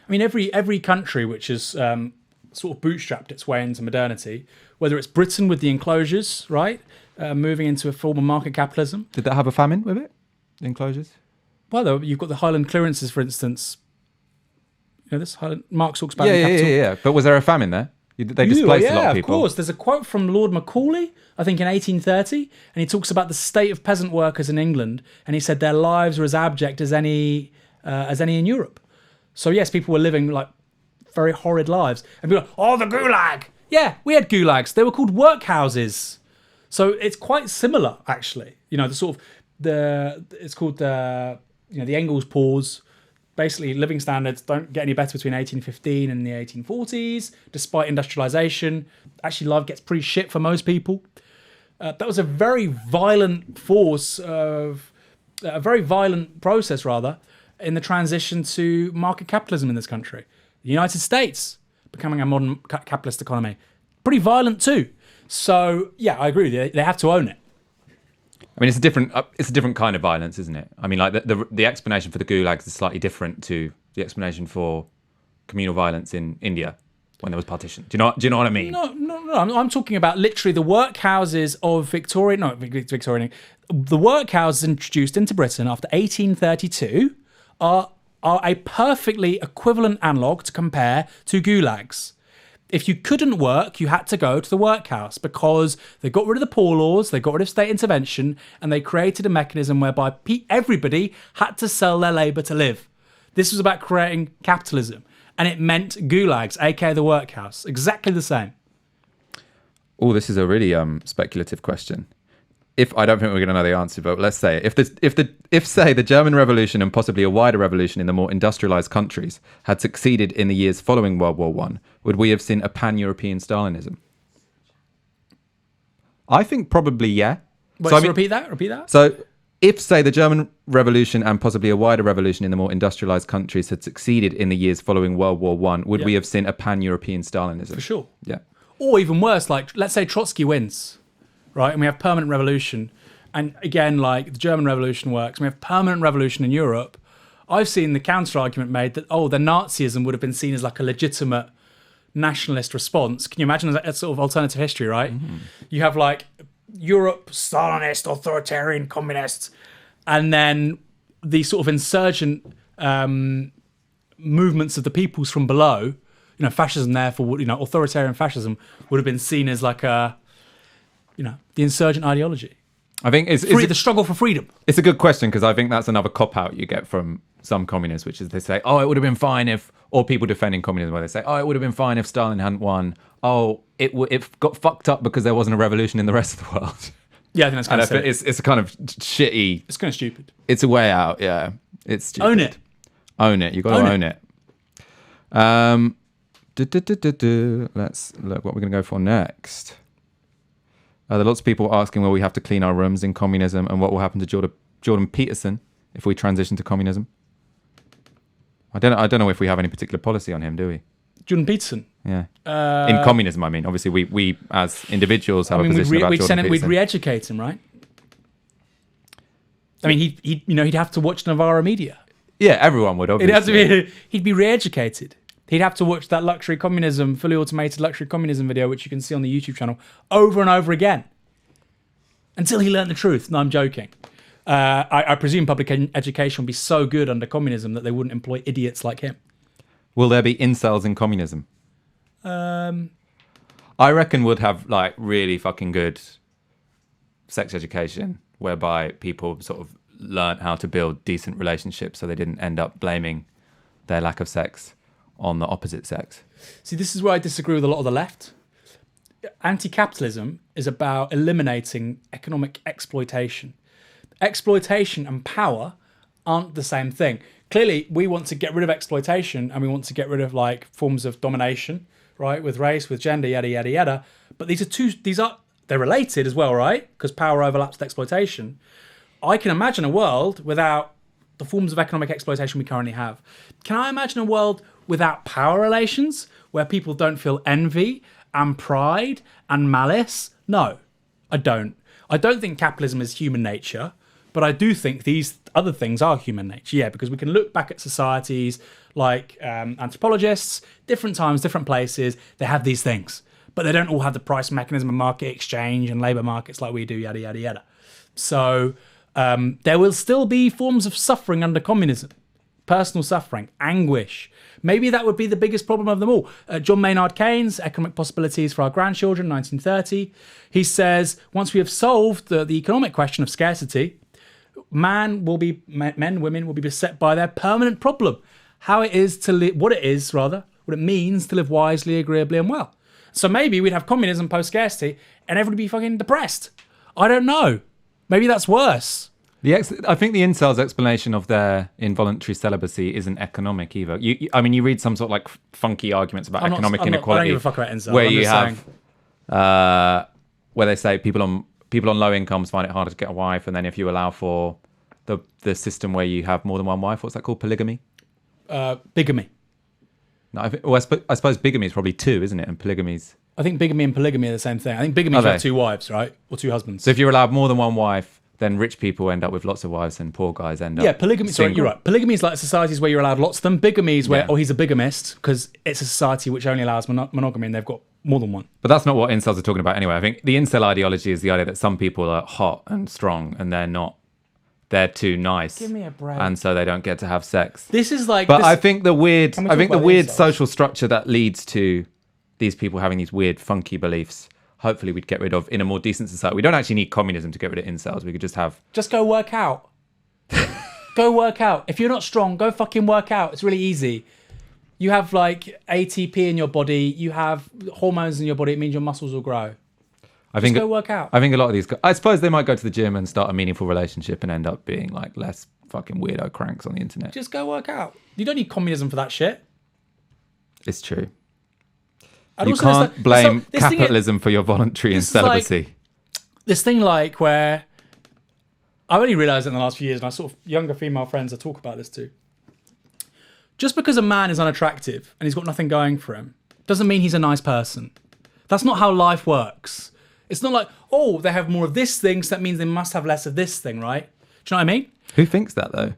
I mean, every country which has sort of bootstrapped its way into modernity, whether it's Britain with the enclosures, right, moving into a form of market capitalism. Did that have a famine with it, the enclosures? Well, though, you've got the Highland clearances, for instance. this Marx talks about Yeah, in yeah, Capital. yeah. But was there a famine there? They displaced a lot of people. Of course. There's a quote from Lord Macaulay, I think in 1830, and he talks about the state of peasant workers in England, and he said their lives were as abject as any in Europe. So yes, people were living like very horrid lives, and people are like, oh, the gulag. Yeah, we had gulags. They were called workhouses. So it's quite similar, actually. It's called the Engels pause. Basically, living standards don't get any better between 1815 and the 1840s, despite industrialization. Actually, life gets pretty shit for most people. That was a very violent process, rather, in the transition to market capitalism in this country. The United States becoming a modern capitalist economy. Pretty violent too. So, yeah, I agree with you. They have to own it. I mean, it's a different kind of violence, isn't it? I mean, like the explanation for the gulags is slightly different to the explanation for communal violence in India when there was partition. Do you know what I mean? No. I'm talking about literally the workhouses of Victorian. The workhouses introduced into Britain after 1832 are a perfectly equivalent analogue to compare to gulags. If you couldn't work, you had to go to the workhouse because they got rid of the poor laws, they got rid of state intervention, and they created a mechanism whereby everybody had to sell their labour to live. This was about creating capitalism, and it meant gulags, aka the workhouse. Exactly the same. Oh, this is a really speculative question. I don't think we're going to know the answer, but let's say if say the German Revolution and possibly a wider revolution in the more industrialized countries had succeeded in the years following World War I, would we have seen a pan-European Stalinism? I think probably yeah. Repeat that. So if say the German Revolution and possibly a wider revolution in the more industrialized countries had succeeded in the years following World War I, would we have seen a pan-European Stalinism? For sure. Yeah. Or even worse, like let's say Trotsky wins. Right, and we have permanent revolution. And again, like the German Revolution works, we have permanent revolution in Europe. I've seen the counter-argument made that, the Nazism would have been seen as like a legitimate nationalist response. Can you imagine that sort of alternative history, right? Mm-hmm. You have like Europe, Stalinist, authoritarian, communists, and then the sort of insurgent movements of the peoples from below, fascism therefore, authoritarian fascism would have been seen as like the insurgent ideology. I think the struggle for freedom. It's a good question because I think that's another cop-out you get from some communists, which is they say, it would have been fine if, or people defending communism where they say, it would have been fine if Stalin hadn't won. It got fucked up because there wasn't a revolution in the rest of the world. Yeah, I think that's kind of silly. It's a kind of shitty... It's kind of stupid. It's a way out, yeah. It's stupid. Own it. Own it. You've got to own it. Let's look what we're going to go for next. There are lots of people asking will we have to clean our rooms in communism and what will happen to Jordan Peterson if we transition to communism. I don't know if we have any particular policy on him, do we? Jordan Peterson? Yeah. In communism, I mean. Obviously, we as individuals have a position about Jordan Peterson. We'd re-educate him, right? I mean, he'd have to watch Novara media. Yeah, everyone would, obviously. He'd be re-educated. He'd have to watch that fully automated luxury communism video, which you can see on the YouTube channel, over and over again. Until he learned the truth. No, I'm joking. I presume public education would be so good under communism that they wouldn't employ idiots like him. Will there be incels in communism? I reckon we'd have like really fucking good sex education, whereby people sort of learnt how to build decent relationships so they didn't end up blaming their lack of sex on the opposite sex. See, this is where I disagree with a lot of the left. Anti-capitalism is about eliminating economic exploitation. Exploitation and power aren't the same thing. Clearly, we want to get rid of exploitation and we want to get rid of like forms of domination, right? With race, with gender, yada, yada, yada. But they're related as well, right? Because power overlaps with exploitation. I can imagine a world without the forms of economic exploitation we currently have. Can I imagine a world without power relations where people don't feel envy and pride and malice? No, I don't. I don't think capitalism is human nature, but I do think these other things are human nature. Yeah, because we can look back at societies like anthropologists, different times, different places, they have these things, but they don't all have the price mechanism of market exchange and labour markets like we do, yada, yada, yada. So there will still be forms of suffering under communism, personal suffering, anguish. Maybe that would be the biggest problem of them all. John Maynard Keynes, Economic Possibilities for Our Grandchildren, 1930. He says, once we have solved the economic question of scarcity, men, women will be beset by their permanent problem. What it means to live wisely, agreeably, and well. So maybe we'd have communism post-scarcity and everybody be fucking depressed. I don't know. Maybe that's worse. I think the incels' explanation of their involuntary celibacy isn't economic either. You read some sort of like funky arguments about economic inequality. I don't give a fuck about incels. Where you have, where they say people on low incomes find it harder to get a wife, and then if you allow for the system where you have more than one wife, what's that called? Polygamy? Bigamy. No, I suppose bigamy is probably two, isn't it? And polygamy's... I think bigamy and polygamy are the same thing. I think bigamy is like two wives, right? Or two husbands. So if you're allowed more than one wife, then rich people end up with lots of wives and poor guys end up... Yeah, polygamy... single. Sorry, you're right. Polygamy is like societies where you're allowed lots of them. Bigamy is where, he's a bigamist, because it's a society which only allows monogamy and they've got more than one. But that's not what incels are talking about anyway. I think the incel ideology is the idea that some people are hot and strong and they're not. They're too nice. Give me a break. And so they don't get to have sex. This is like... But I think the weird incels? social structure that leads to these people having these weird, funky beliefs, hopefully we'd get rid of in a more decent society. We don't actually need communism to get rid of incels. We could just have... Just go work out. Go work out. If you're not strong, go fucking work out. It's really easy. You have like ATP in your body. You have hormones in your body. It means your muscles will grow. Just go work out. I think a lot of these... I suppose they might go to the gym and start a meaningful relationship and end up being like less fucking weirdo cranks on the internet. Just go work out. You don't need communism for that shit. It's true. And you also can't blame capitalism for your voluntary celibacy. This thing like where... I've only realised it in the last few years, and I sort of younger female friends I talk about this too. Just because a man is unattractive and he's got nothing going for him doesn't mean he's a nice person. That's not how life works. It's not like, oh, they have more of this thing, so that means they must have less of this thing, right? Do you know what I mean? Who thinks that, though?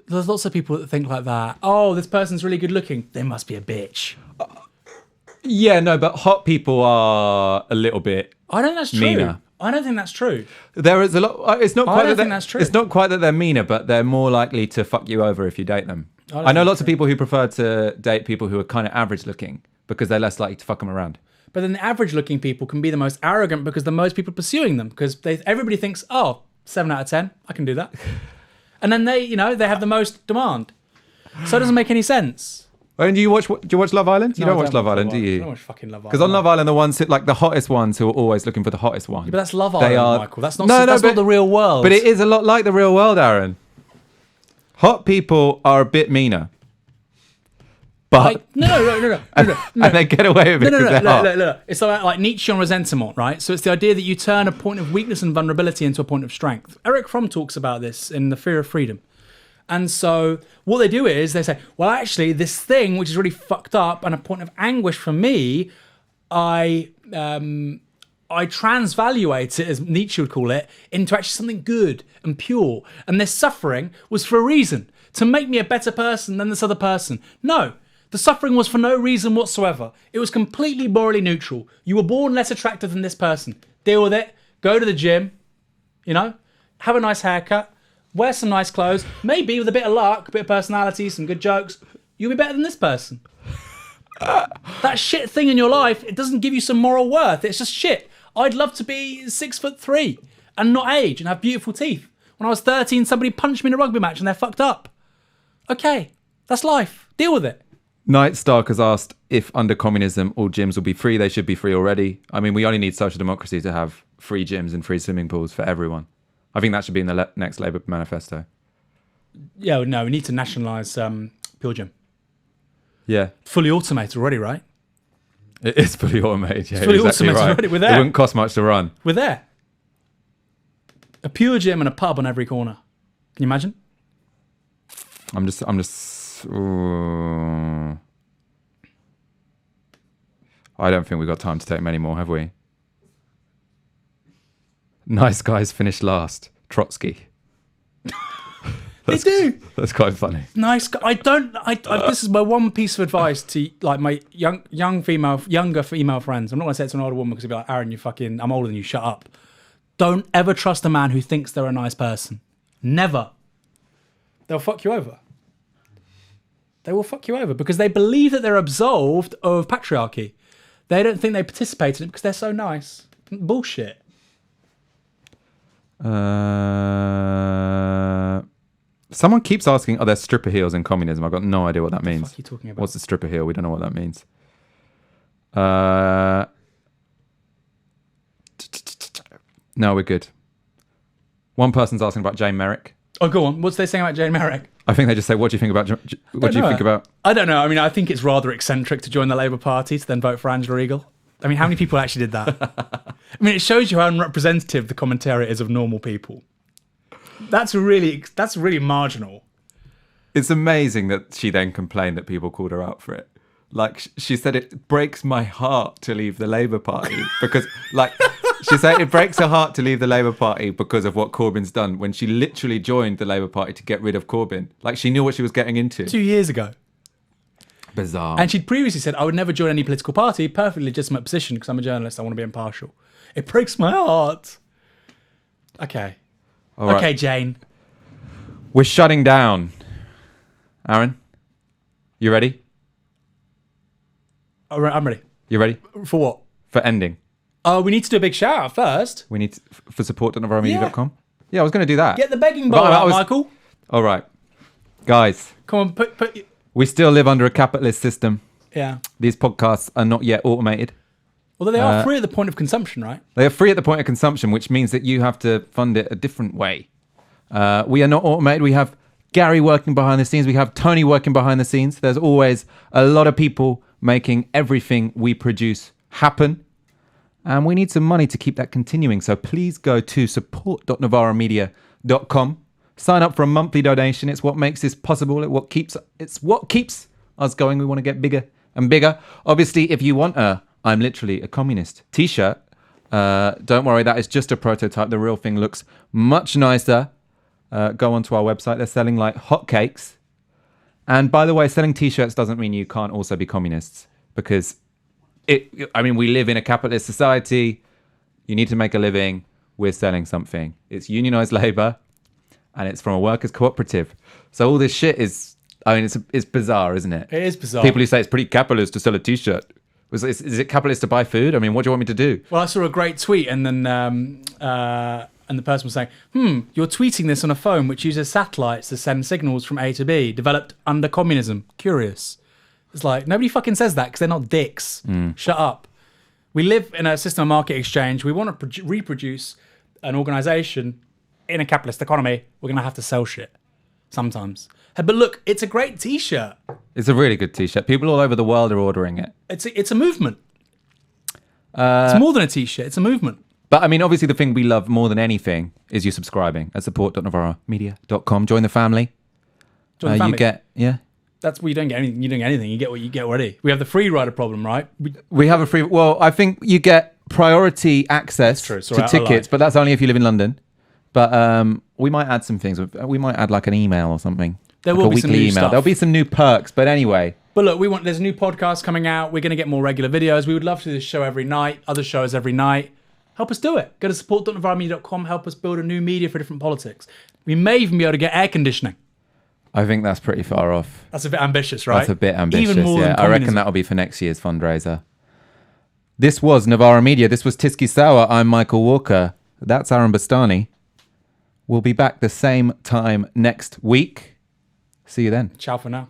There's lots of people that think like that. Oh, this person's really good looking. They must be a bitch. Yeah, no, but hot people are a little bit I don't think that's true. meaner. I don't think that's true. There is a lot... It's not quite I don't think that's true. It's not quite that they're meaner, but they're more likely to fuck you over if you date them. I know lots of people who prefer to date people who are kind of average looking because they're less likely to fuck them around. But then the average looking people can be the most arrogant because the most people pursuing them because everybody thinks, oh, 7 out of 10, I can do that. And then they have the most demand. So it doesn't make any sense. And do you watch Love Island? You don't watch Love Island, do you? I don't watch fucking Love Island. Because on Love Island, the ones like the hottest ones who are always looking for the hottest one. Yeah, but that's Love Island, Michael. That's not not the real world. But it is a lot like the real world, Aaron. Hot people are a bit meaner. But No. And they get away with it because they're hot. Look. It's like Nietzsche on resentment, right? So it's the idea that you turn a point of weakness and vulnerability into a point of strength. Eric Fromm talks about this in The Fear of Freedom. And so what they do is they say, well, actually, this thing, which is really fucked up and a point of anguish for me, I transvaluate it, as Nietzsche would call it, into actually something good and pure. And this suffering was for a reason, to make me a better person than this other person. No. The suffering was for no reason whatsoever. It was completely morally neutral. You were born less attractive than this person. Deal with it. Go to the gym. Have a nice haircut. Wear some nice clothes. Maybe with a bit of luck, a bit of personality, some good jokes, you'll be better than this person. That shit thing in your life, it doesn't give you some moral worth. It's just shit. I'd love to be 6'3" and not age and have beautiful teeth. When I was 13, somebody punched me in a rugby match and they're fucked up. Okay, that's life. Deal with it. Night Stark has asked if under communism all gyms will be free. They should be free already. I mean, we only need social democracy to have free gyms and free swimming pools for everyone. I think that should be in the next Labour manifesto. Yeah, no, we need to nationalise Pure Gym. Yeah. Fully automated already, right? It is fully automated, yeah. It's fully automated already. We're there. It wouldn't cost much to run. We're there. A Pure Gym and a pub on every corner. Can you imagine? I'm just. I don't think we've got time to take many more, have we? Nice guys finish last. Trotsky. They do. That's quite funny. Nice guy. This is my one piece of advice to like my younger female friends. I'm not going to say it to an older woman because they'll be like, Aaron, I'm older than you, shut up. Don't ever trust a man who thinks they're a nice person. Never. They'll fuck you over. They will fuck you over because they believe that they're absolved of patriarchy. They don't think they participated in it because they're so nice. Bullshit. Someone keeps asking, are there stripper heels in communism? I've got no idea what that means. What the fuck are you talking about? What's a stripper heel? We don't know what that means. No, we're good. One person's asking about Jane Merrick. Oh, go on. What's they saying about Jane Merrick? I think they just say, what do you think about... What do you think about... I don't know. I mean, I think it's rather eccentric to join the Labour Party to then vote for Angela Eagle. I mean, how many people actually did that? I mean, it shows you how unrepresentative the commentariat is of normal people. That's really marginal. It's amazing that she then complained that people called her out for it. Like, she said, it breaks my heart to leave the Labour Party because, like... She said it breaks her heart to leave the Labour Party because of what Corbyn's done when she literally joined the Labour Party to get rid of Corbyn. Like, she knew what she was getting into. 2 years ago. Bizarre. And she'd previously said, I would never join any political party, perfectly legitimate position because I'm a journalist, I want to be impartial. It breaks my heart. Okay. All right. Okay, Jane. We're shutting down. Aaron, you ready? I'm ready. You ready? For what? For ending. Oh, we need to do a big shout out first. We need to, for support.novaramedia.com. Yeah, I was going to do that. Get the begging bowl out, Michael. All right. Guys. Come on, put... We still live under a capitalist system. Yeah. These podcasts are not yet automated. Although they are free at the point of consumption, right? They are free at the point of consumption, which means that you have to fund it a different way. We are not automated. We have Gary working behind the scenes. We have Tony working behind the scenes. There's always a lot of people making everything we produce happen. And we need some money to keep that continuing. So please go to support.novaramedia.com. Sign up for a monthly donation. It's what makes this possible. It's what keeps us going. We want to get bigger and bigger. Obviously, if you want I'm literally a communist t-shirt, don't worry, that is just a prototype. The real thing looks much nicer. Go onto our website. They're selling like hotcakes. And by the way, selling t-shirts doesn't mean you can't also be communists, because we live in a capitalist society. You need to make a living. We're selling something. It's unionized labor, and it's from a workers' cooperative. So all this shit is, it's bizarre, isn't it? It is bizarre. People who say it's pretty capitalist to sell a t-shirt. Is it capitalist to buy food? I mean, what do you want me to do? Well, I saw a great tweet, and then and the person was saying, you're tweeting this on a phone which uses satellites to send signals from A to B, developed under communism. Curious. It's like, nobody fucking says that because they're not dicks. Shut up. We live in a system of market exchange. We want to reproduce an organisation in a capitalist economy. We're going to have to sell shit sometimes. But look, it's a great T-shirt. It's a really good T-shirt. People all over the world are ordering it. It's a movement. It's more than a T-shirt. It's a movement. But I mean, obviously the thing we love more than anything is you subscribing at support.novaramedia.com. Join the family. Join the family. You get, That's where you don't get anything. You don't get anything. You get what you get already. We have the free rider problem, right? We have a free... Well, I think you get priority access to tickets, but that's only if you live in London. But we might add some things. We might add like an email or something. There will be some new stuff. There'll be some new perks, but anyway. But look, there's a new podcast coming out. We're going to get more regular videos. We would love to do this show every night, other shows every night. Help us do it. Go to support.novaramedia.com. Help us build a new media for different politics. We may even be able to get air conditioning. I think that's pretty far off. That's a bit ambitious, right? That's a bit ambitious, even more than I reckon that'll be for next year's fundraiser. This was Novara Media. This was Tiski Sauer. I'm Michael Walker. That's Aaron Bastani. We'll be back the same time next week. See you then. Ciao for now.